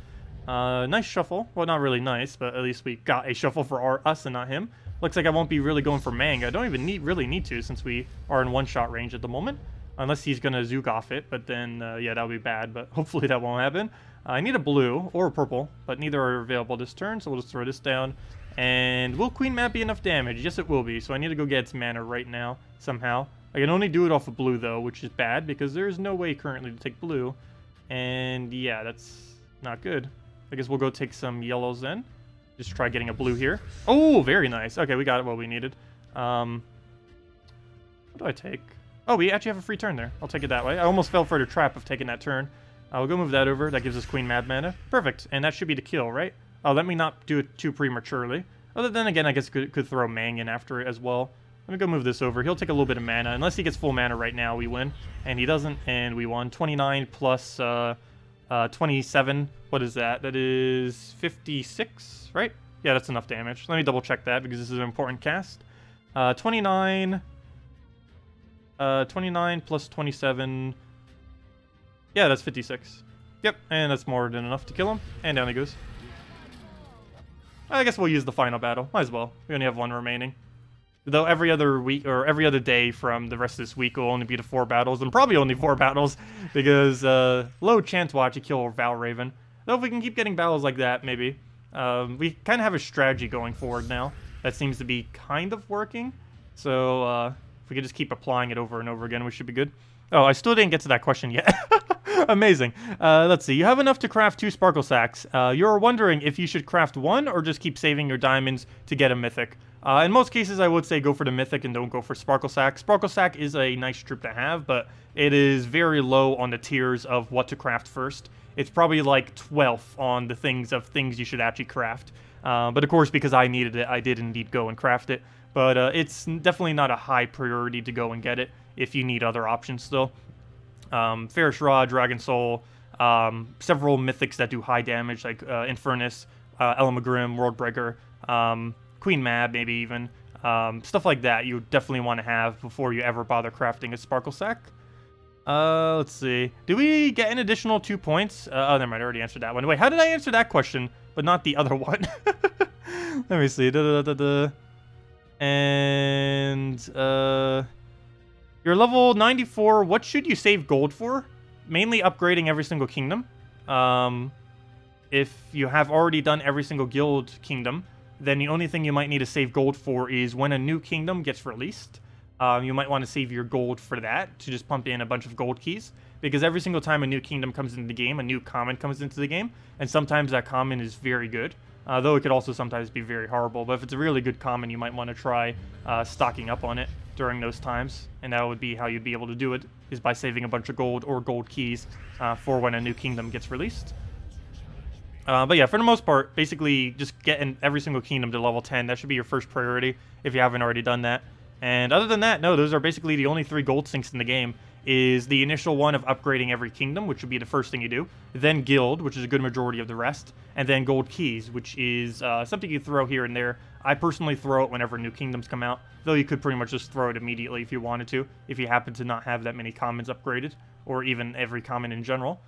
Nice shuffle. Well, not really nice, but at least we got a shuffle for us and not him. Looks like I won't be really going for Mang. I don't even really need to, since we are in one-shot range at the moment. Unless he's going to Zhuge off it, but then, yeah, that would be bad, but hopefully that won't happen. I need a blue or a purple, but neither are available this turn, so we'll just throw this down. And will Queen Map be enough damage? Yes, it will be, so I need to go get its mana right now, somehow. I can only do it off of blue, though, which is bad, because there is no way currently to take blue. And, yeah, that's not good. I guess we'll go take some yellows then. Just try getting a blue here. Oh, very nice. Okay, we got what we needed. What do I take? Oh, we actually have a free turn there. I'll take it that way. I almost fell for the trap of taking that turn. We'll go move that over. That gives us Queen Mad mana. Perfect. And that should be the kill, right? Oh, let me not do it too prematurely. Other than, again, I guess could throw Mang in after it as well. Let me go move this over. He'll take a little bit of mana. Unless he gets full mana right now, we win. And he doesn't, and we won. 29 plus 27. What is that? That is 56, right? Yeah, that's enough damage. Let me double check that because this is an important cast. 29 plus 27. Yeah, that's 56. Yep, and that's more than enough to kill him. And down he goes. I guess we'll use the final battle. Might as well. We only have one remaining. Though every other week, or every other day from the rest of this week will only be the 4 battles, and probably only 4 battles, because low chance we'll actually kill Valraven. Though if we can keep getting battles like that, maybe. We kind of have a strategy going forward now that seems to be kind of working. So if we could just keep applying it over and over again, we should be good. Oh, I still didn't get to that question yet. Amazing. Let's see. You have enough to craft 2 Sparkle Sacks. You're wondering if you should craft 1 or just keep saving your diamonds to get a Mythic. In most cases, I would say go for the Mythic and don't go for Sparkle Sack. Sparkle Sack is a nice troop to have, but it is very low on the tiers of what to craft first. It's probably like 12th on the things you should actually craft. But of course, because I needed it, I did indeed go and craft it. But it's definitely not a high priority to go and get it if you need other options still. Ferrous Rod, Dragon Soul, several mythics that do high damage, like Infernus, Elamagrim, Worldbreaker, Queen Mab, maybe even. Stuff like that you definitely want to have before you ever bother crafting a Sparkle Sack. Let's see. Do we get an additional 2 points? Oh, never mind, I already answered that one. Wait, how did I answer that question, but not the other one? Let me see. And, you're level 94. What should you save gold for? Mainly upgrading every single kingdom. If you have already done every single guild kingdom, then the only thing you might need to save gold for is when a new kingdom gets released. You might want to save your gold for that, to just pump in a bunch of gold keys. Because every single time a new kingdom comes into the game, a new common comes into the game. And sometimes that common is very good. Though it could also sometimes be very horrible. But if it's a really good common, you might want to try stocking up on it during those times. And that would be how you'd be able to do it, is by saving a bunch of gold or gold keys for when a new kingdom gets released. But yeah, for the most part, basically just getting every single kingdom to level 10. That should be your first priority if you haven't already done that. And other than that, no, those are basically the only 3 gold sinks in the game. Is the initial one of upgrading every kingdom, which would be the first thing you do. Then guild, which is a good majority of the rest. And then gold keys, which is something you throw here and there. I personally throw it whenever new kingdoms come out, though you could pretty much just throw it immediately if you wanted to, if you happen to not have that many commons upgraded, or even every common in general.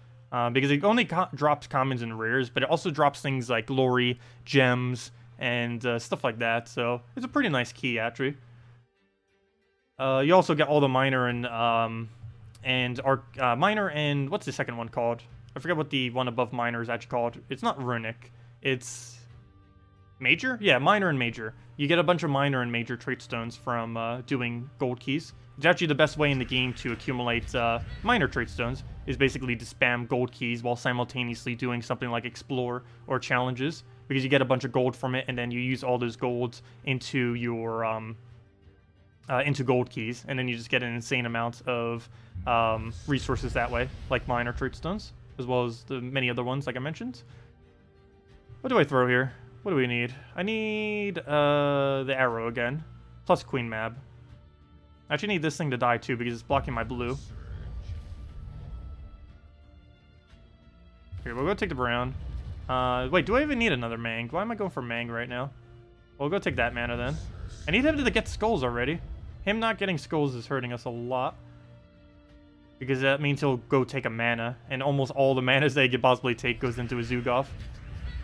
Because it only drops commons and rares, but it also drops things like glory, gems, and stuff like that. So it's a pretty nice key, actually. You also get all the minor and minor and what's the second one called? I forget what the one above minor is actually called. It's not runic. It's major? Yeah, minor and major. You get a bunch of minor and major trait stones from doing gold keys. It's actually the best way in the game to accumulate minor trait stones, is basically to spam gold keys while simultaneously doing something like explore or challenges, because you get a bunch of gold from it, and then you use all those golds into your into gold keys, and then you just get an insane amount of resources that way, like minor trait stones, as well as the many other ones like I mentioned. What do I throw here? What do we need? I need the arrow again, plus Queen Mab. I actually need this thing to die too, because it's blocking my blue. Here, we'll go take the brown. Wait, do I even need another Mang? Why am I going for Mang right now? We'll go take that mana then. I need him to get skulls already. Him not getting skulls is hurting us a lot, because that means he'll go take a mana, and almost all the manas that he could possibly take goes into a Zhuge. Yeah,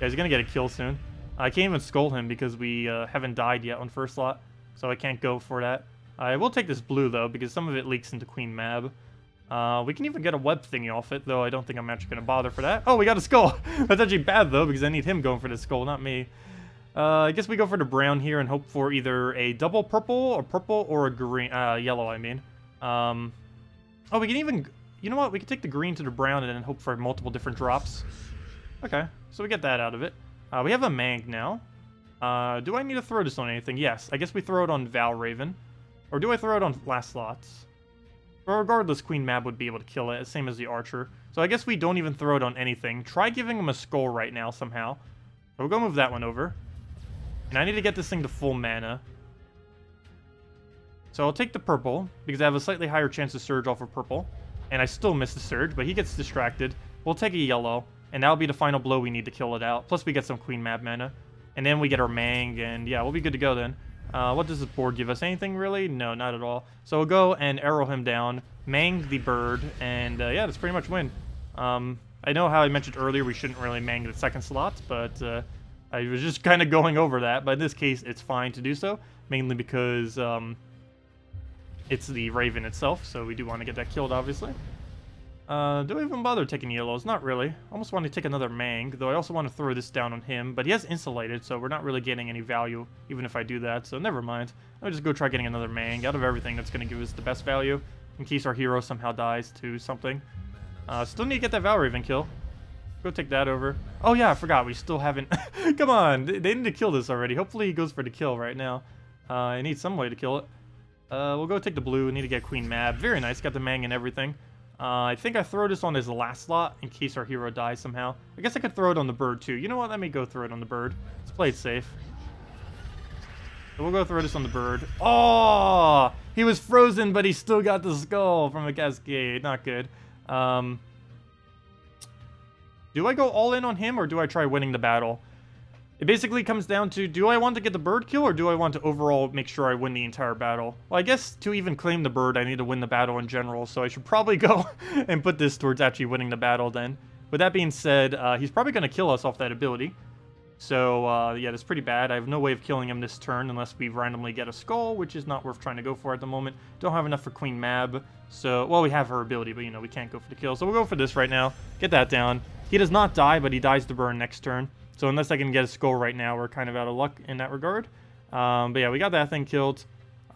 he's gonna get a kill soon. I can't even skull him because we haven't died yet on first slot, so I can't go for that. I will take this blue, though, because some of it leaks into Queen Mab. We can even get a web thingy off it, though I don't think I'm actually going to bother for that. Oh, we got a skull! That's actually bad, though, because I need him going for the skull, not me. I guess we go for the brown here and hope for either a double purple, or a green, yellow, I mean. Oh, we can even, you know what? We can take the green to the brown and then hope for multiple different drops. Okay, so we get that out of it. We have a Mang now. Do I need to throw this on anything? Yes, I guess we throw it on Valraven. Or do I throw it on last slots? But regardless, Queen Mab would be able to kill it, same as the Archer. So I guess we don't even throw it on anything. Try giving him a skull right now somehow. So we'll go move that one over. And I need to get this thing to full mana. So I'll take the purple, because I have a slightly higher chance to surge off of purple. And I still miss the surge, but he gets distracted. We'll take a yellow, and that'll be the final blow we need to kill it out. Plus we get some Queen Mab mana. And then we get our Mang, and yeah, we'll be good to go then. What does this board give us? Anything really? No, not at all. So we'll go and arrow him down, Mang the bird, and yeah, that's pretty much win. I know how I mentioned earlier we shouldn't really Mang the second slot, but I was just kind of going over that. But in this case, it's fine to do so, mainly because it's the Raven itself, so we do want to get that killed, obviously. Do I even bother taking yellows? Not really. I almost want to take another Mang, though I also want to throw this down on him. But he has insulated, so we're not really getting any value, even if I do that. So never mind. I'll just go try getting another Mang. Out of everything, that's going to give us the best value, in case our hero somehow dies to something. Still need to get that Valraven kill. Go take that over. Oh yeah, I forgot. We still haven't... Come on! They need to kill this already. Hopefully he goes for the kill right now. I need some way to kill it. We'll go take the blue. We need to get Queen Mab. Very nice. Got the Mang and everything. I think I throw this on his last slot in case our hero dies somehow. I guess I could throw it on the bird too. You know what? Let me go throw it on the bird. Let's play it safe. So we'll go throw this on the bird. Oh! He was frozen, but he still got the skull from a cascade. Not good. Do I go all in on him, or do I try winning the battle? It basically comes down to, do I want to get the bird kill, or do I want to overall make sure I win the entire battle? Well, I guess to even claim the bird, I need to win the battle in general, so I should probably go and put this towards actually winning the battle then. With that being said, he's probably going to kill us off that ability. So, yeah, that's pretty bad. I have no way of killing him this turn unless we randomly get a skull, which is not worth trying to go for at the moment. Don't have enough for Queen Mab, so, well, we have her ability, but, you know, we can't go for the kill. So we'll go for this right now. Get that down. He does not die, but he dies to burn next turn. So unless I can get a skull right now, we're kind of out of luck in that regard. But yeah, we got that thing killed.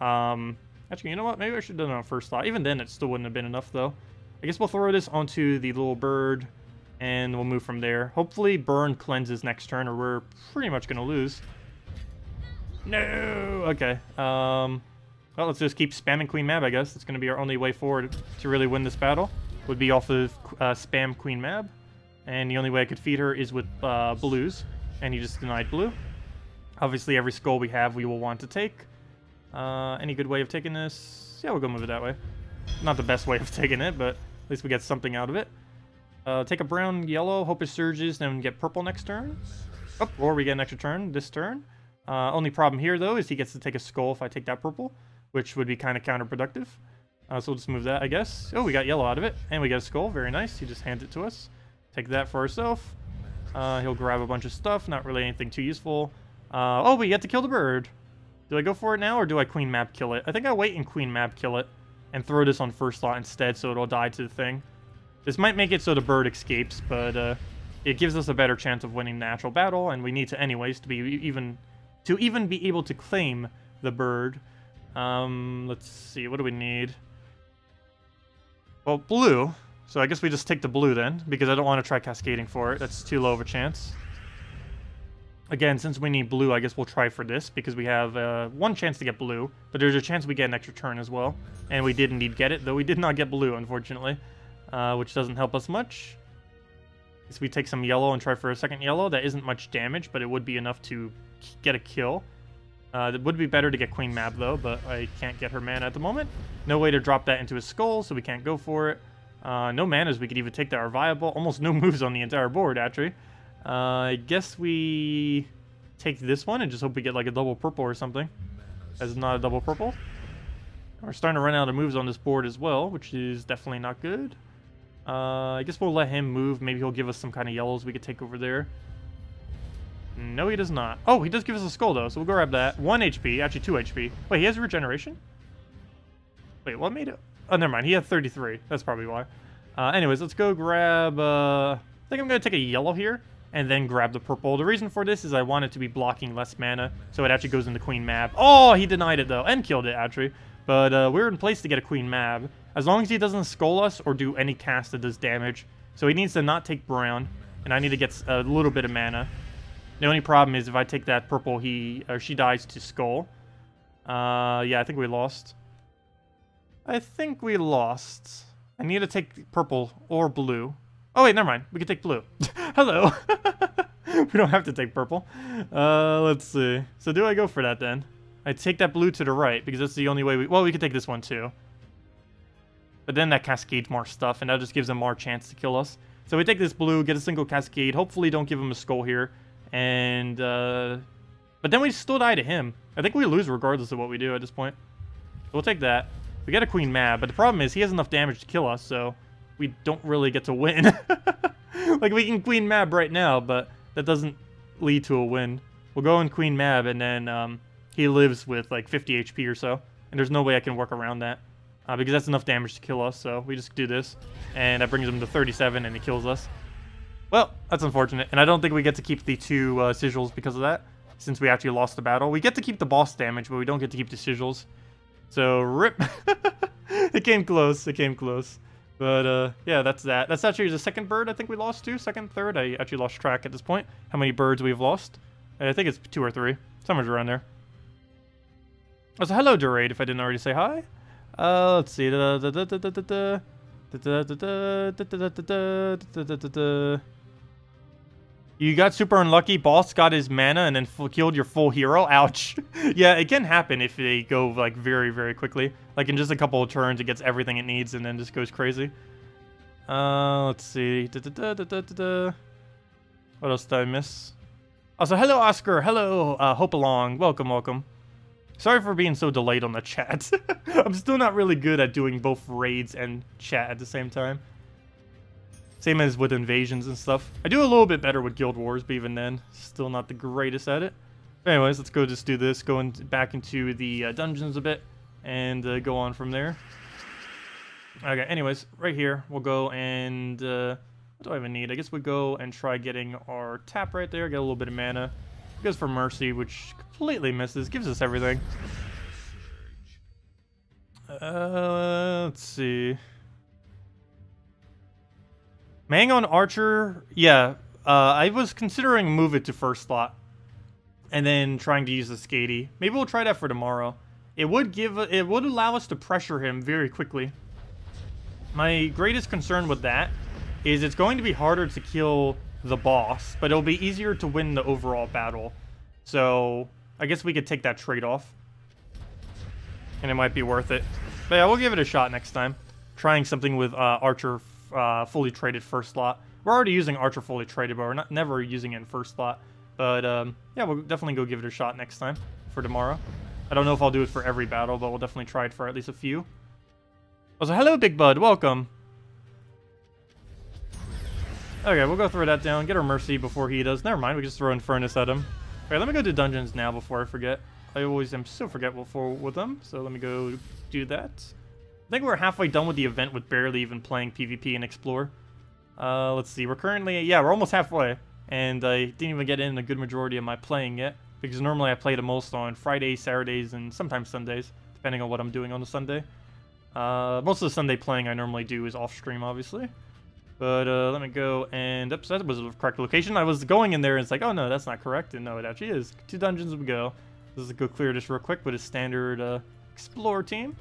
Actually, you know what? Maybe I should have done it on first thought. Even then, it still wouldn't have been enough, though. I guess we'll throw this onto the little bird, and we'll move from there. Hopefully, burn cleanses next turn, or we're pretty much going to lose. No! Okay. Well, let's just keep spamming Queen Mab, I guess. It's going to be our only way forward to really win this battle. Would be off of spam Queen Mab. And the only way I could feed her is with blues. And he just denied blue. Obviously, every skull we have, we will want to take. Any good way of taking this? Yeah, we'll go move it that way. Not the best way of taking it, but at least we get something out of it. Take a brown, yellow, hope it surges, then get purple next turn. Oh, or we get an extra turn this turn. Only problem here, though, is he gets to take a skull if I take that purple, which would be kind of counterproductive. So we'll just move that, I guess. Oh, we got yellow out of it, and we got a skull. Very nice. He just hands it to us. Take that for ourselves. He'll grab a bunch of stuff. Not really anything too useful. Oh, we get to kill the bird. Do I go for it now, or do I Queen Mab kill it? I think I wait and Queen Mab kill it, and throw this on first slot instead, so it'll die to the thing. This might make it so the bird escapes, but it gives us a better chance of winning the actual battle, and we need to anyways to be even be able to claim the bird. Let's see, what do we need? Well, blue. So I guess we just take the blue then, because I don't want to try cascading for it. That's too low of a chance. Again, since we need blue, I guess we'll try for this, because we have one chance to get blue, but there's a chance we get an extra turn as well. And we did indeed get it, though we did not get blue, unfortunately, which doesn't help us much. So we take some yellow and try for a second yellow. That isn't much damage, but it would be enough to get a kill. It would be better to get Queen Mab, though, but I can't get her mana at the moment. No way to drop that into his skull, so we can't go for it. No manas we could even take that are viable. Almost no moves on the entire board, actually. I guess we take this one and just hope we get like a double purple or something. As not a double purple. We're starting to run out of moves on this board as well, which is definitely not good. I guess we'll let him move. Maybe he'll give us some kind of yellows we could take over there. No, he does not. Oh, he does give us a skull, though, so we'll go grab that. 1 HP, actually 2 HP. Wait, he has regeneration? Wait, what made it? Oh, never mind. He had 33. That's probably why. Anyways, let's go grab... I think I'm going to take a yellow here, and then grab the purple. The reason for this is I want it to be blocking less mana, so it actually goes into Queen Mab. Oh, he denied it, though, and killed it, actually. But we're in place to get a Queen Mab. As long as he doesn't skull us or do any cast that does damage. So he needs to not take brown, and I need to get a little bit of mana. The only problem is if I take that purple, he or she dies to skull. Yeah, I think we lost. I think we lost. I need to take purple or blue. Oh, wait, never mind. We can take blue. Hello. We don't have to take purple. Let's see. So do I go for that then? I take that blue to the right because that's the only way we... Well, we could take this one too. But then that cascades more stuff, and that just gives them more chance to kill us. So we take this blue, get a single cascade. Hopefully don't give him a skull here. And, but then we still die to him. I think we lose regardless of what we do at this point. So we'll take that. We get a Queen Mab, but the problem is he has enough damage to kill us, so we don't really get to win. Like, we can Queen Mab right now, but that doesn't lead to a win. We'll go in Queen Mab, and then he lives with, like, 50 HP or so. And there's no way I can work around that. Because that's enough damage to kill us, so we just do this. And that brings him to 37, and he kills us. Well, that's unfortunate, and I don't think we get to keep the 2 sigils because of that, since we actually lost the battle. We get to keep the boss damage, but we don't get to keep the sigils. So, rip. It came close, it came close. But, yeah, that's that. That's actually the second bird I think we lost to, second, third. I actually lost track at this point, how many birds we've lost. I think it's 2 or 3, somewhere around there. Oh, so hello, Durade, if I didn't already say hi. Let's see. You got super unlucky. Boss got his mana and then killed your full hero. Ouch. Yeah, it can happen if they go like very, very quickly. Like in just a couple of turns, it gets everything it needs and then just goes crazy. Let's see. What else did I miss? Also, hello Oscar. Hello, Hope Along. Welcome, welcome. Sorry for being so delayed on the chat. I'm still not really good at doing both raids and chat at the same time. Same as with invasions and stuff. I do a little bit better with Guild Wars, but even then, still not the greatest at it. But anyways, let's go just do this. Go back into the dungeons a bit and go on from there. Okay, anyways, right here, we'll go and... what do I even need? I guess we'll go and try getting our tap right there. Get a little bit of mana. Goes for Mercy, which completely misses. Gives us everything. Let's see. Mangon Archer, yeah. I was considering move it to first slot, and then trying to use the Skady. Maybe we'll try that for tomorrow. It would allow us to pressure him very quickly. My greatest concern with that is it's going to be harder to kill the boss, but it'll be easier to win the overall battle. So I guess we could take that trade-off, and it might be worth it. But yeah, we'll give it a shot next time. Trying something with Archer fully traded first slot. We're already using Archer fully traded, but we're never using it in first slot. But yeah, we'll definitely go give it a shot next time for tomorrow. I don't know if I'll do it for every battle, but we'll definitely try it for at least a few. Also, hello, Big Bud. Welcome. Okay, we'll go throw that down. Get our Mercy before he does. Never mind, we can just throw Infernus at him. Okay, let me go to dungeons now before I forget. I always am so forgetful with them, so let me go do that. I think we're halfway done with the event with barely even playing PvP and Explore. Let's see, we're currently... Yeah, we're almost halfway. And I didn't even get in a good majority of my playing yet. Because normally I play the most on Fridays, Saturdays, and sometimes Sundays. Depending on what I'm doing on the Sunday. Most of the Sunday playing I normally do is off-stream, obviously. But let me go and... Oops, that was the correct location. I was going in there and it's like, oh no, that's not correct. And no, it actually is. 2 dungeons we go. Let's go clear this real quick with a standard Explore team.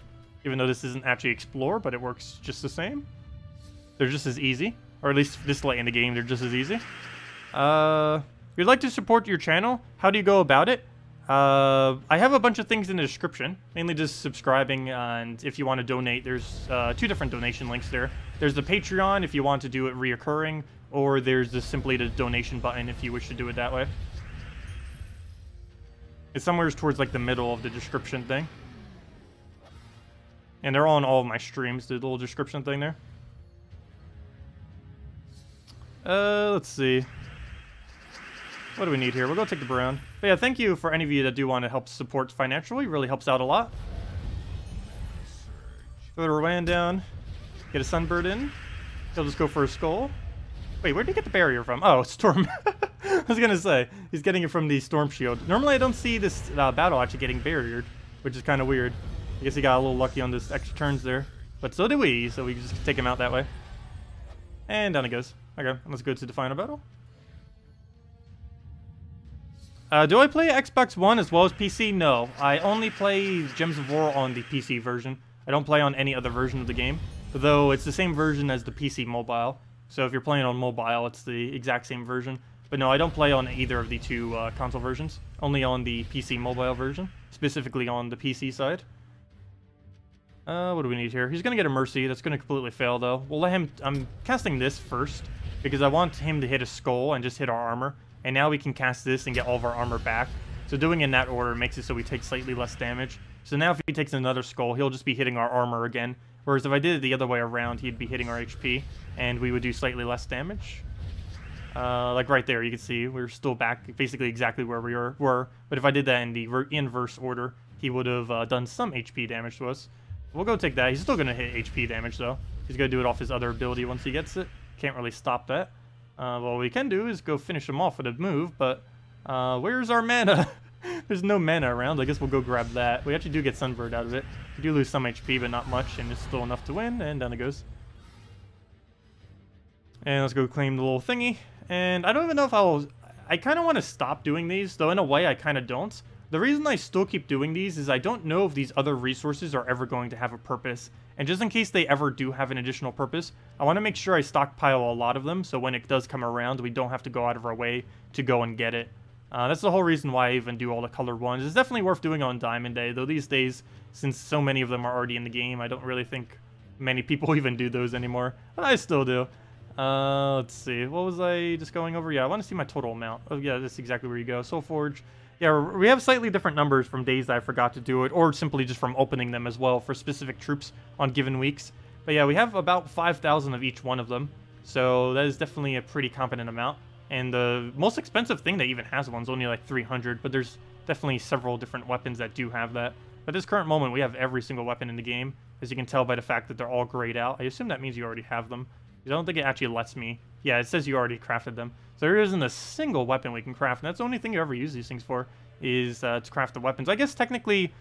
Even though this isn't actually Explore, but it works just the same. They're just as easy. Or at least this late in the game, they're just as easy. If you'd like to support your channel, how do you go about it? I have a bunch of things in the description, mainly just subscribing, and if you want to donate, there's 2 different donation links there. There's the Patreon if you want to do it reoccurring, or there's just simply the donation button if you wish to do it that way. It's somewhere towards like the middle of the description thing. And they're on all of my streams, the little description thing there. Let's see. What do we need here? We'll go take the brown. But yeah, thank you for any of you that do want to help support financially. It really helps out a lot. Throw the Rowan down. Get a Sunbird in. He'll just go for a skull. Wait, where did he get the barrier from? Oh, Storm. I was gonna say, he's getting it from the Storm Shield. Normally I don't see this battle actually getting barriered, which is kind of weird. I guess he got a little lucky on this extra turns there. But so do we, so we just take him out that way. And down he goes. Okay, let's go to the final battle. Do I play Xbox One as well as PC? No. I only play Gems of War on the PC version. I don't play on any other version of the game. Though it's the same version as the PC mobile. So if you're playing on mobile, it's the exact same version. But no, I don't play on either of the 2 console versions. Only on the PC mobile version. Specifically on the PC side. What do we need here? He's going to get a Mercy. That's going to completely fail, though. We'll let him... I'm casting this first. Because I want him to hit a skull and just hit our armor. And now we can cast this and get all of our armor back. So doing in that order makes it so we take slightly less damage. So now if he takes another skull, he'll just be hitting our armor again. Whereas if I did it the other way around, he'd be hitting our HP. And we would do slightly less damage. Like right there, you can see we're still back basically exactly where we were. But if I did that in the inverse order, he would have done some HP damage to us. We'll go take that. He's still going to hit HP damage, though. He's going to do it off his other ability once he gets it. Can't really stop that. What we can do is go finish him off with a move, but where's our mana? There's no mana around. I guess we'll go grab that. We actually do get Sunbird out of it. We do lose some HP, but not much, and it's still enough to win, and down it goes. And let's go claim the little thingy. And I don't even know if I kind of want to stop doing these, though in a way I kind of don't. The reason I still keep doing these is I don't know if these other resources are ever going to have a purpose And just in case they ever do have an additional purpose, I want to make sure I stockpile a lot of them, so when it does come around, we don't have to go out of our way to go and get it. That's the whole reason why I even do all the colored ones. It's definitely worth doing on Diamond Day, though these days, since so many of them are already in the game, I don't really think many people even do those anymore. But I still do. Let's see. What was I just going over? Yeah, I want to see my total amount. Oh, yeah, that's exactly where you go. Soul Forge. Yeah, we have slightly different numbers from days that I forgot to do it, or simply just from opening them as well for specific troops on given weeks. But yeah, we have about 5,000 of each one of them. So that is definitely a pretty competent amount. And the most expensive thing that even has one's only like 300, but there's definitely several different weapons that do have that. At this current moment, we have every single weapon in the game, as you can tell by the fact that they're all grayed out. I assume that means you already have them. I don't think it actually lets me. Yeah, it says you already crafted them. So there isn't a single weapon we can craft, and that's the only thing you ever use these things for, is to craft the weapons. I guess technically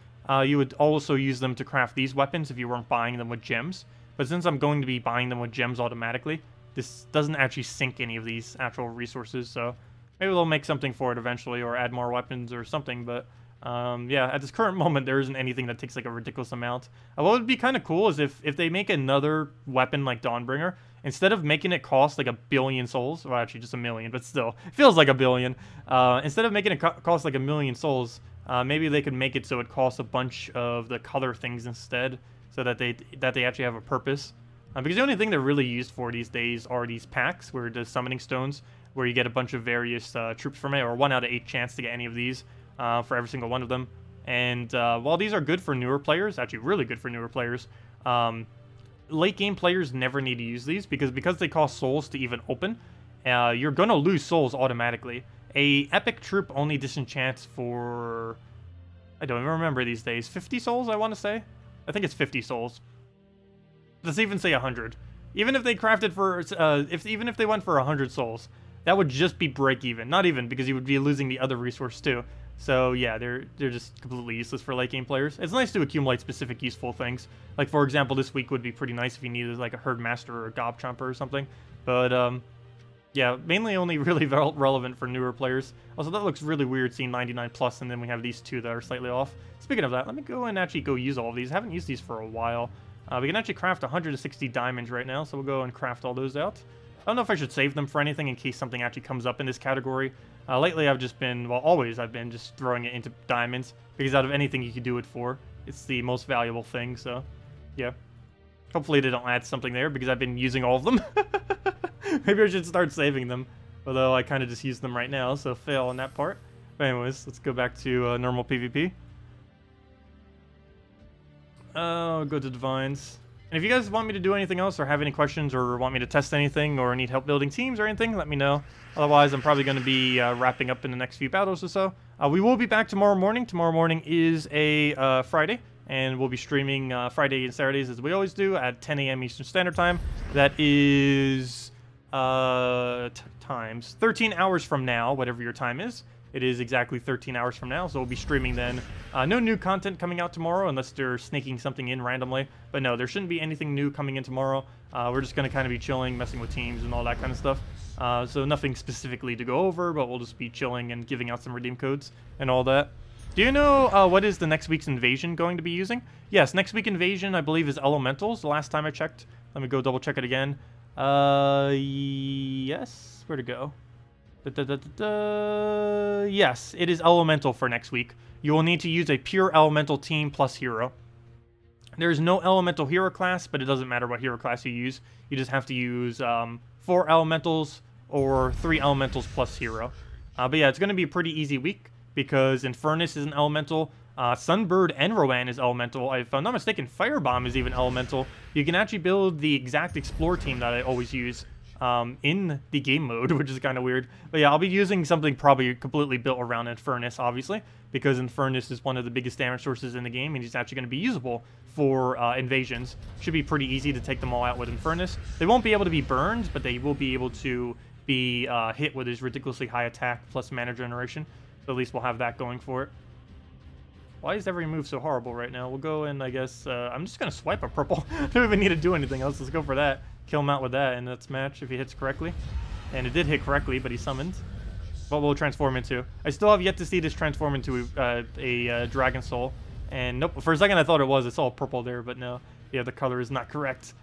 you would also use them to craft these weapons if you weren't buying them with gems. But since I'm going to be buying them with gems automatically, this doesn't actually sink any of these actual resources, so maybe they'll make something for it eventually, or add more weapons or something, but yeah, at this current moment, there isn't anything that takes like a ridiculous amount. What would be kind of cool is if they make another weapon like Dawnbringer, instead of making it cost like 1 billion souls, well actually just 1 million, but still, it feels like 1 billion, instead of making it cost like 1 million souls, maybe they could make it so it costs a bunch of the color things instead, so that they actually have a purpose. Because the only thing they're really used for these days are these packs, where the summoning stones, where you get a bunch of various troops from it, or 1 out of 8 chance to get any of these for every single one of them. And while these are good for newer players, actually really good for newer players, late game players never need to use these, because they cost souls to even open, you're going to lose souls automatically. A epic troop only disenchants for, I don't even remember these days, 50 souls I want to say? I think it's 50 souls. Let's even say 100. Even if they crafted for, even if they went for 100 souls, that would just be break even. Not even, because you would be losing the other resource too. So yeah, they're just completely useless for late game players. It's nice to accumulate specific useful things. Like for example, this week would be pretty nice if you needed like a herd master or a gob chomper or something. But yeah, mainly only really relevant for newer players. Also, that looks really weird seeing 99 plus, and then we have these two that are slightly off. Speaking of that, let me go and actually go use all of these. I haven't used these for a while. We can actually craft 160 diamonds right now, so we'll go and craft all those out. I don't know if I should save them for anything in case something actually comes up in this category. Lately I've just been, well always I've been just throwing it into diamonds, because out of anything you could do it for, it's the most valuable thing, so yeah. Hopefully they don't add something there, because I've been using all of them. Maybe I should start saving them, although I kind of just used them right now, so fail on that part. But anyways, let's go back to normal PvP. Go to Divines. And if you guys want me to do anything else, or have any questions, or want me to test anything, or need help building teams or anything, let me know. Otherwise, I'm probably going to be wrapping up in the next few battles or so. We will be back tomorrow morning. Tomorrow morning is a Friday, and we'll be streaming Friday and Saturdays as we always do at 10 a.m. Eastern Standard Time. That is times 13 hours from now, whatever your time is. It is exactly 13 hours from now, so we'll be streaming then. No new content coming out tomorrow, unless they're sneaking something in randomly. But no, there shouldn't be anything new coming in tomorrow. We're just going to kind of be chilling, messing with teams and all that kind of stuff. So nothing specifically to go over, but we'll just be chilling and giving out some redeem codes and all that. Do you know what is the next week's invasion going to be using? Yes, next week invasion, I believe, is elementals. The last time I checked. Let me go double check it again. Yes. Where'd it go? Yes, it is elemental for next week. You will need to use a pure elemental team plus hero. There is no elemental hero class, but it doesn't matter what hero class you use. You just have to use 4 elementals or 3 elementals plus hero. But yeah, it's going to be a pretty easy week, because Infernus is an elemental. Sunbird and Rowan is elemental. If I'm not mistaken, Firebomb is even elemental. You can actually build the exact explore team that I always use in the game mode, which is kind of weird. But yeah, I'll be using something probably completely built around Infernus, obviously, because Infernus is one of the biggest damage sources in the game, and he's actually going to be usable for invasions. Should be pretty easy to take them all out with Infernus. They won't be able to be burned, but they will be able to be hit with his ridiculously high attack plus mana generation. So at least we'll have that going for it. Why is every move so horrible right now? We'll go and I guess, I'm just going to swipe a purple. I don't even need to do anything else. Let's go for that. Kill him out with that, and let's match if he hits correctly. And it did hit correctly, but he summoned. What will it transform into? I still have yet to see this transform into a Dragon Soul. And nope, for a second I thought it was. It's all purple there, but no. Yeah, the color is not correct.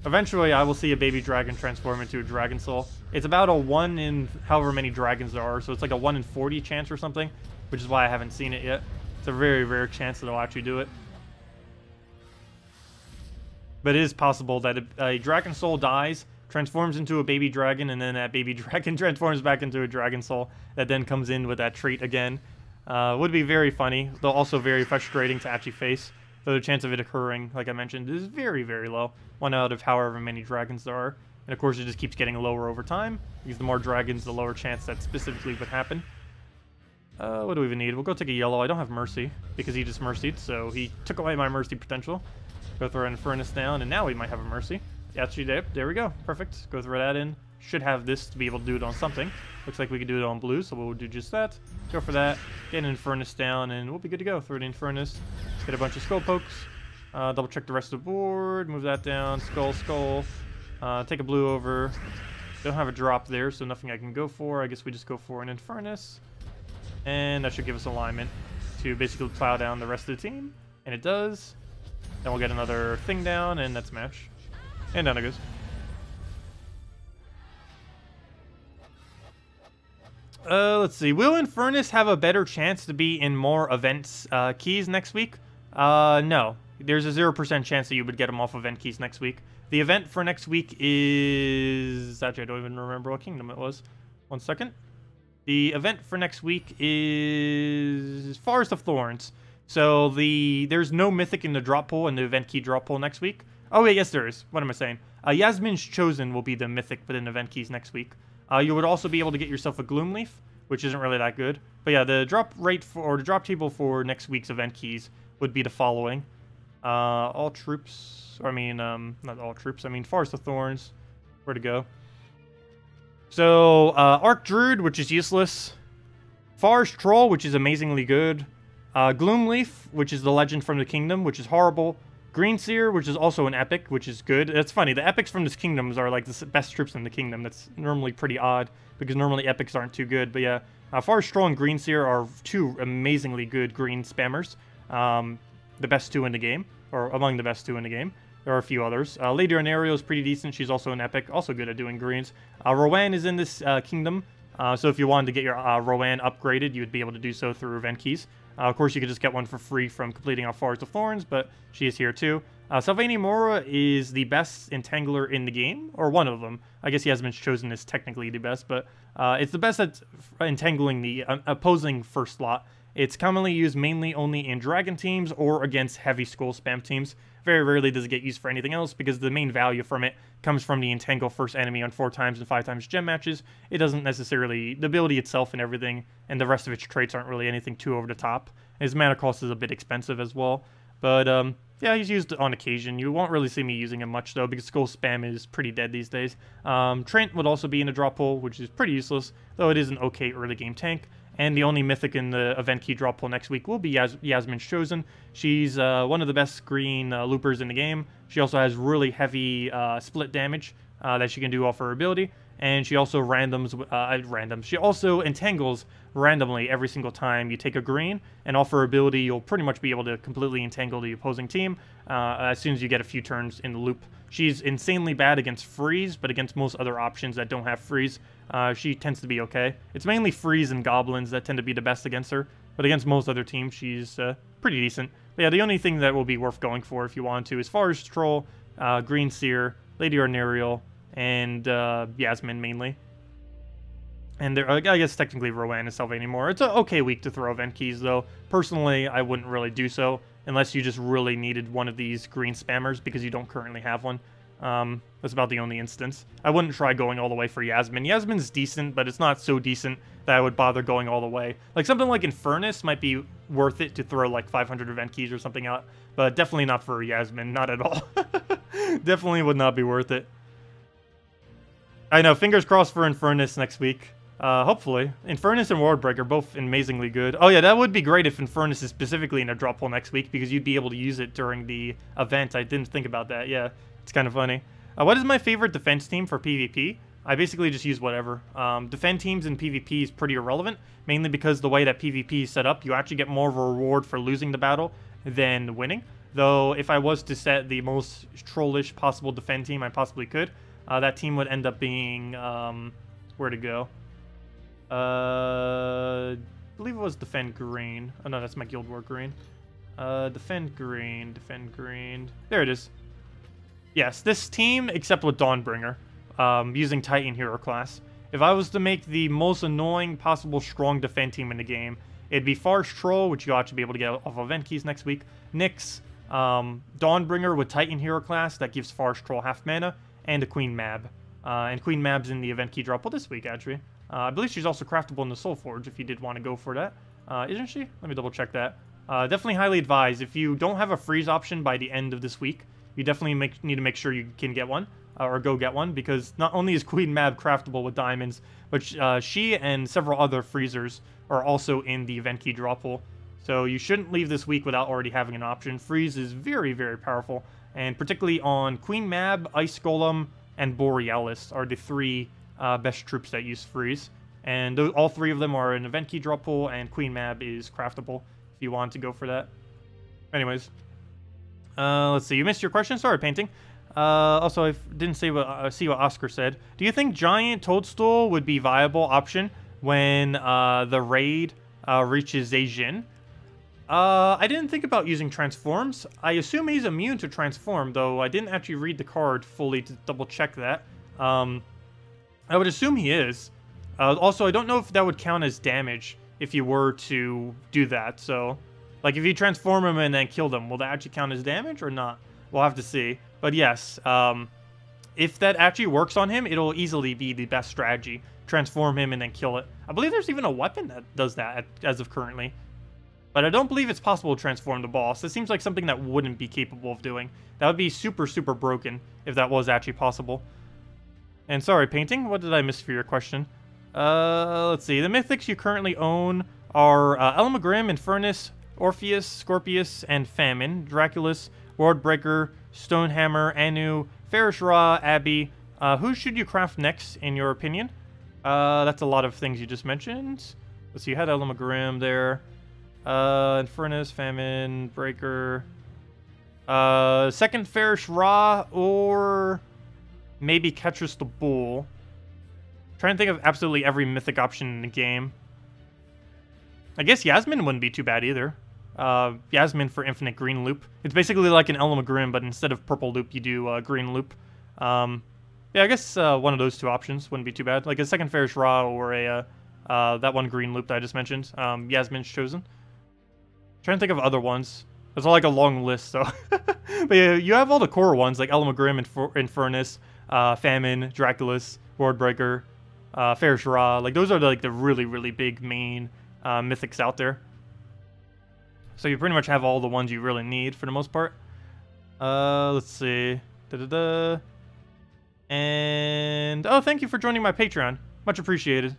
Eventually, I will see a baby dragon transform into a dragon soul. It's about a 1 in however many dragons there are, so it's like a 1 in 40 chance or something, which is why I haven't seen it yet. It's a very rare chance that I'll actually do it. But it is possible that a dragon soul dies, transforms into a baby dragon, and then that baby dragon transforms back into a dragon soul that then comes in with that trait again. Would be very funny, though also very frustrating to actually face. Though the chance of it occurring, like I mentioned, is very, very low. 1 out of however many dragons there are. And of course, it just keeps getting lower over time, because the more dragons, the lower chance that specifically would happen. What do we even need? We'll go take a yellow. I don't have mercy, because he just mercied, so he took away my mercy potential. Go throw an furnace down, and now we might have a mercy. Yeah, actually, there we go. Perfect. Go throw that in. Should have this to be able to do it on something. Looks like we could do it on blue, so we'll do just that. Go for that. Get an furnace down, and we'll be good to go. Throw it in furnace. Get a bunch of skull pokes. Double check the rest of the board. Move that down. Skull, skull. Take a blue over. Don't have a drop there, so nothing I can go for. I guess we just go for an furnace. And that should give us alignment to basically plow down the rest of the team. And it does. Then we'll get another thing down, and that's match. And down it goes. Let's see. Will Infernus have a better chance to be in more events keys next week? No. There's a 0% chance that you would get him off event keys next week. The event for next week is... Actually, I don't even remember what kingdom it was. 1 second. The event for next week is Forest of Thorns. So there's no mythic in the drop pool, in the event key drop pool next week. Oh, wait, yes, there is. What am I saying? Yasmin's Chosen will be the mythic within event keys next week. You would also be able to get yourself a Gloomleaf, which isn't really that good. But yeah, the drop rate or the drop table for next week's event keys would be the following. All troops, or I mean, not all troops, I mean Forest of Thorns. Where to go? So, Archdruid, which is useless. Forest Troll, which is amazingly good. Gloomleaf, which is the legend from the kingdom, which is horrible. Greenseer, which is also an epic, which is good. That's funny. The epics from this kingdoms are like the best troops in the kingdom. That's normally pretty odd, because normally epics aren't too good. But yeah, Forest Troll and Greenseer are 2 amazingly good green spammers. The best 2 in the game, or among the best 2 in the game. There are a few others. Lady Arnario is pretty decent. She's also an epic, also good at doing greens. Rowan is in this kingdom. So if you wanted to get your Rowan upgraded, you would be able to do so through event keys. Of course, you could just get one for free from completing off Forest of Thorns, but she is here too. Sylvania Mora is the best Entangler in the game, or one of them. I guess he hasn't been chosen as technically the best, but it's the best at entangling the opposing first slot. It's commonly used mainly only in dragon teams or against heavy skull spam teams. Very rarely does it get used for anything else, because the main value from it comes from the entangle first enemy on 4 times and 5 times gem matches. It doesn't necessarily, the ability itself and everything, and the rest of its traits aren't really anything too over the top. His mana cost is a bit expensive as well. But yeah, he's used on occasion. You won't really see me using him much though, because skull spam is pretty dead these days. Trent would also be in a drop pool, which is pretty useless, though it is an okay early game tank. And the only mythic in the event key drop pool next week will be Yasmin's Chosen. She's one of the best green loopers in the game. She also has really heavy split damage that she can do off her ability. And she also she also entangles randomly every single time you take a green. And off her ability, you'll pretty much be able to completely entangle the opposing team as soon as you get a few turns in the loop. She's insanely bad against freeze, but against most other options that don't have freeze, she tends to be okay. It's mainly freeze and goblins that tend to be the best against her, but against most other teams, she's pretty decent. But yeah, the only thing that will be worth going for if you want to is Forest Troll, Greenseer, Lady Arnariel, and Yasmin mainly. And there, I guess technically Rowan and Sylvania Mora. It's an okay week to throw event keys though. Personally, I wouldn't really do so unless you just really needed one of these green spammers because you don't currently have one. That's about the only instance. I wouldn't try going all the way for Yasmin. Yasmin's decent, but it's not so decent that I would bother going all the way. Like something like Infernus might be worth it to throw like 500 event keys or something out, but definitely not for Yasmin, not at all. Definitely would not be worth it. I know, fingers crossed for Infernus next week. Hopefully. Infernus and Wardbreaker are both amazingly good. Oh yeah, that would be great if Infernus is specifically in a drop pool next week, because you'd be able to use it during the event. I didn't think about that, yeah. It's kind of funny. What is my favorite defense team for PvP? I basically just use whatever. Defend teams in PvP is pretty irrelevant, mainly because the way that PvP is set up, you actually get more of a reward for losing the battle than winning. Though, if I was to set the most trollish possible defend team I possibly could, that team would end up being, where to go? I believe it was defend green. Oh no, that's my guild war green. Defend green, defend green. There it is. Yes, this team, except with Dawnbringer, using Titan hero class. If I was to make the most annoying possible strong defend team in the game, it'd be Farce Troll, which you'll actually be able to get off event keys next week. Nyx, Dawnbringer with Titan hero class, that gives Farce Troll half mana, and a Queen Mab. And Queen Mab's in the event key drop this week, actually. I believe she's also craftable in the Soul Forge, if you did want to go for that. Isn't she? Let me double check that. Definitely highly advised. If you don't have a freeze option by the end of this week, you definitely need to make sure you can get one, or go get one, because not only is Queen Mab craftable with diamonds, but she and several other freezers are also in the event key drop pool. So you shouldn't leave this week without already having an option. Freeze is very, very powerful, and particularly on Queen Mab, Ice Golem, and Borealis are the three best troops that use freeze. And all three of them are an event key drop pool, and Queen Mab is craftable if you want to go for that. Anyways, let's see. You missed your question. Sorry, Painting. Also, I didn't say see what Oscar said. Do you think Giant Toadstool would be a viable option when the raid reaches Zhejian? I didn't think about using transforms. I assume he's immune to transform, though I didn't actually read the card fully to double check that. I would assume he is. Also, I don't know if that would count as damage if you were to do that. So, like, if you transform him and then kill them, will that actually count as damage or not? We'll have to see. But yes, if that actually works on him, it'll easily be the best strategy. Transform him and then kill it. I believe there's even a weapon that does that as of currently. But I don't believe it's possible to transform the boss. It seems like something that wouldn't be capable of doing. That would be super, super broken if that was actually possible. And sorry, Painting, what did I miss for your question? Let's see. The mythics you currently own are Elmagrim, Infernus, Orpheus, Scorpius, and Famine, Draculus, Wardbreaker, Stonehammer, Anu, Farish Ra, Abbey. Who should you craft next, in your opinion? That's a lot of things you just mentioned. Let's see, you had Elmagrim there. Infernus, Famine, Breaker. Second Farish Ra, or maybe Ketris the Bull. Trying to think of absolutely every mythic option in the game. I guess Yasmin wouldn't be too bad either. Yasmin for infinite green loop. It's basically like an Elmagrim, but instead of purple loop, you do green loop. Yeah, I guess one of those two options wouldn't be too bad. Like a second Farish Ra or a that one green loop that I just mentioned. Yasmin's chosen. Trying to think of other ones. It's all like a long list, so. But yeah, you have all the core ones like Elmagrim, Infernus, Famine, Draculus, Wardbreaker, Farish Ra. Like those are like the really, really big main mythics out there. So you pretty much have all the ones you really need for the most part. Let's see. And oh, thank you for joining my Patreon. Much appreciated.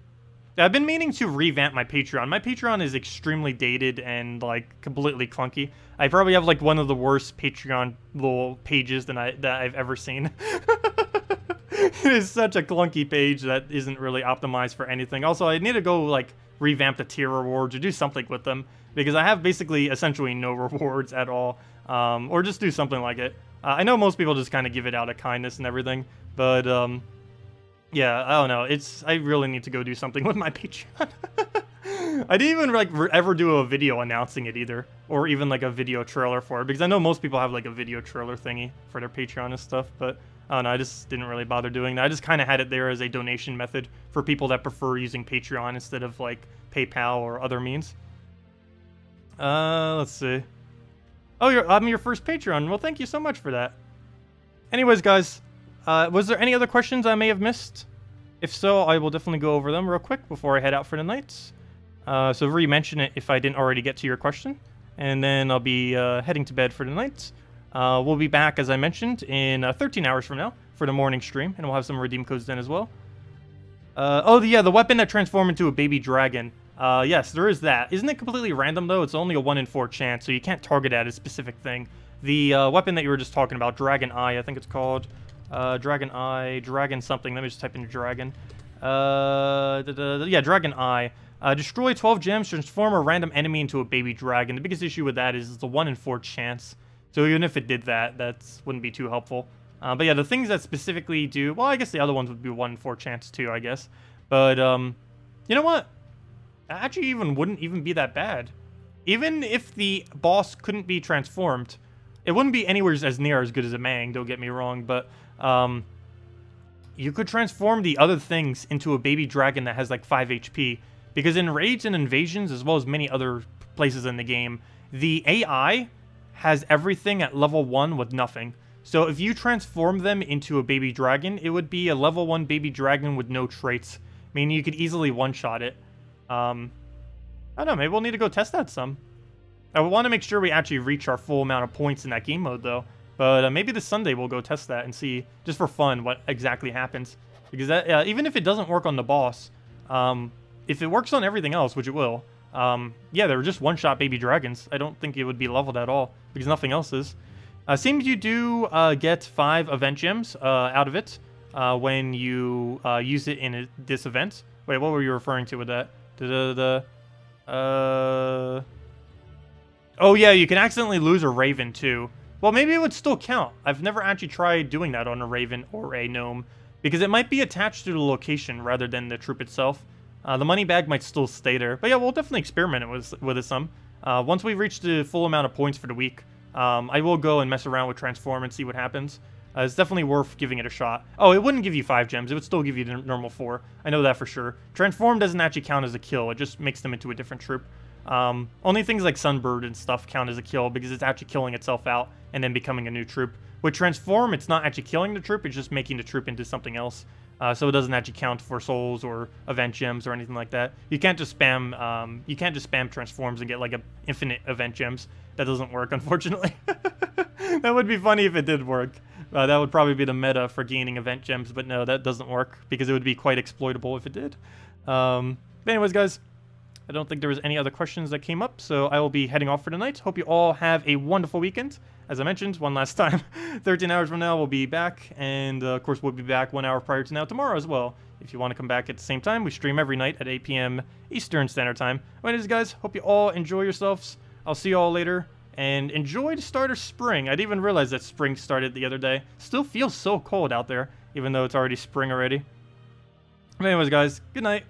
I've been meaning to revamp my Patreon. My Patreon is extremely dated and like completely clunky. I probably have like one of the worst Patreon little pages that I've ever seen. It is such a clunky page that isn't really optimized for anything. Also, I need to go like revamp the tier rewards or do something with them because I have basically essentially no rewards at all. Or just do something like it. I know most people just kind of give it out of kindness and everything, but yeah, I don't know. I really need to go do something with my Patreon. I didn't even like ever do a video announcing it either, or even like a video trailer for it, because I know most people have like a video trailer thingy for their Patreon and stuff, but I don't know, I just didn't really bother doing that. I just kind of had it there as a donation method for people that prefer using Patreon instead of like PayPal or other means. Let's see. Oh, I'm your first Patreon. Well, thank you so much for that. Anyways, guys, was there any other questions I may have missed? If so, I will definitely go over them real quick before I head out for the night. So re-mention it if I didn't already get to your question. And then I'll be heading to bed for the night. We'll be back, as I mentioned, in 13 hours from now for the morning stream. And we'll have some redeem codes then as well. Oh, yeah, the weapon that transformed into a baby dragon. Yes, there is that. Isn't it completely random, though? It's only a 1 in 4 chance, so you can't target at a specific thing. The weapon that you were just talking about, Dragon Eye, I think it's called. Dragon Eye, Dragon something. Let me just type in Dragon. Yeah, Dragon Eye. Destroy 12 gems, transform a random enemy into a baby dragon. The biggest issue with that is it's a 1 in 4 chance. So even if it did that, that wouldn't be too helpful. But yeah, the things that specifically do... Well, I guess the other ones would be 1 in 4 chance too, I guess. But, you know what? That actually wouldn't even be that bad. Even if the boss couldn't be transformed, it wouldn't be anywhere as near as good as a Mang, don't get me wrong, but you could transform the other things into a baby dragon that has like 5 HP. Because in raids and invasions, as well as many other places in the game, the AI has everything at level 1 with nothing. So if you transform them into a baby dragon, it would be a level 1 baby dragon with no traits. Meaning you could easily one-shot it. I don't know, maybe we'll need to go test that some. I want to make sure we actually reach our full amount of points in that game mode, though. But maybe this Sunday we'll go test that and see, just for fun, what exactly happens. Because that, even if it doesn't work on the boss, if it works on everything else, which it will, yeah, they're just one-shot baby dragons. I don't think it would be leveled at all, because nothing else is. Seems you do get 5 event gems out of it when you use it in this event. Wait, what were you referring to with that? Oh yeah, you can accidentally lose a raven too. Well, maybe it would still count. I've never actually tried doing that on a raven or a gnome, because it might be attached to the location rather than the troop itself. The money bag might still stay there. But yeah, we'll definitely experiment with it some. Once we reach the full amount of points for the week, I will go and mess around with Transform and see what happens. It's definitely worth giving it a shot. Oh, it wouldn't give you 5 gems. It would still give you the normal 4. I know that for sure. Transform doesn't actually count as a kill. It just makes them into a different troop. Only things like Sunbird and stuff count as a kill because it's actually killing itself out and then becoming a new troop. With Transform, it's not actually killing the troop. It's just making the troop into something else. So it doesn't actually count for souls or event gems or anything like that. You can't just spam. You can't just spam Transforms and get like infinite event gems. That doesn't work, unfortunately. That would be funny if it did work. That would probably be the meta for gaining event gems, but no, that doesn't work because it would be quite exploitable if it did. But anyways, guys, I don't think there was any other questions that came up, so I will be heading off for tonight. Hope you all have a wonderful weekend. As I mentioned, one last time, 13 hours from now, we'll be back, and of course, we'll be back 1 hour prior to now tomorrow as well. If you want to come back at the same time, we stream every night at 8 p.m. Eastern Standard Time. Anyways, guys, hope you all enjoy yourselves. I'll see you all later. And enjoy the start of spring. I didn't even realize that spring started the other day. Still feels so cold out there, even though it's already spring already. But anyways, guys, good night.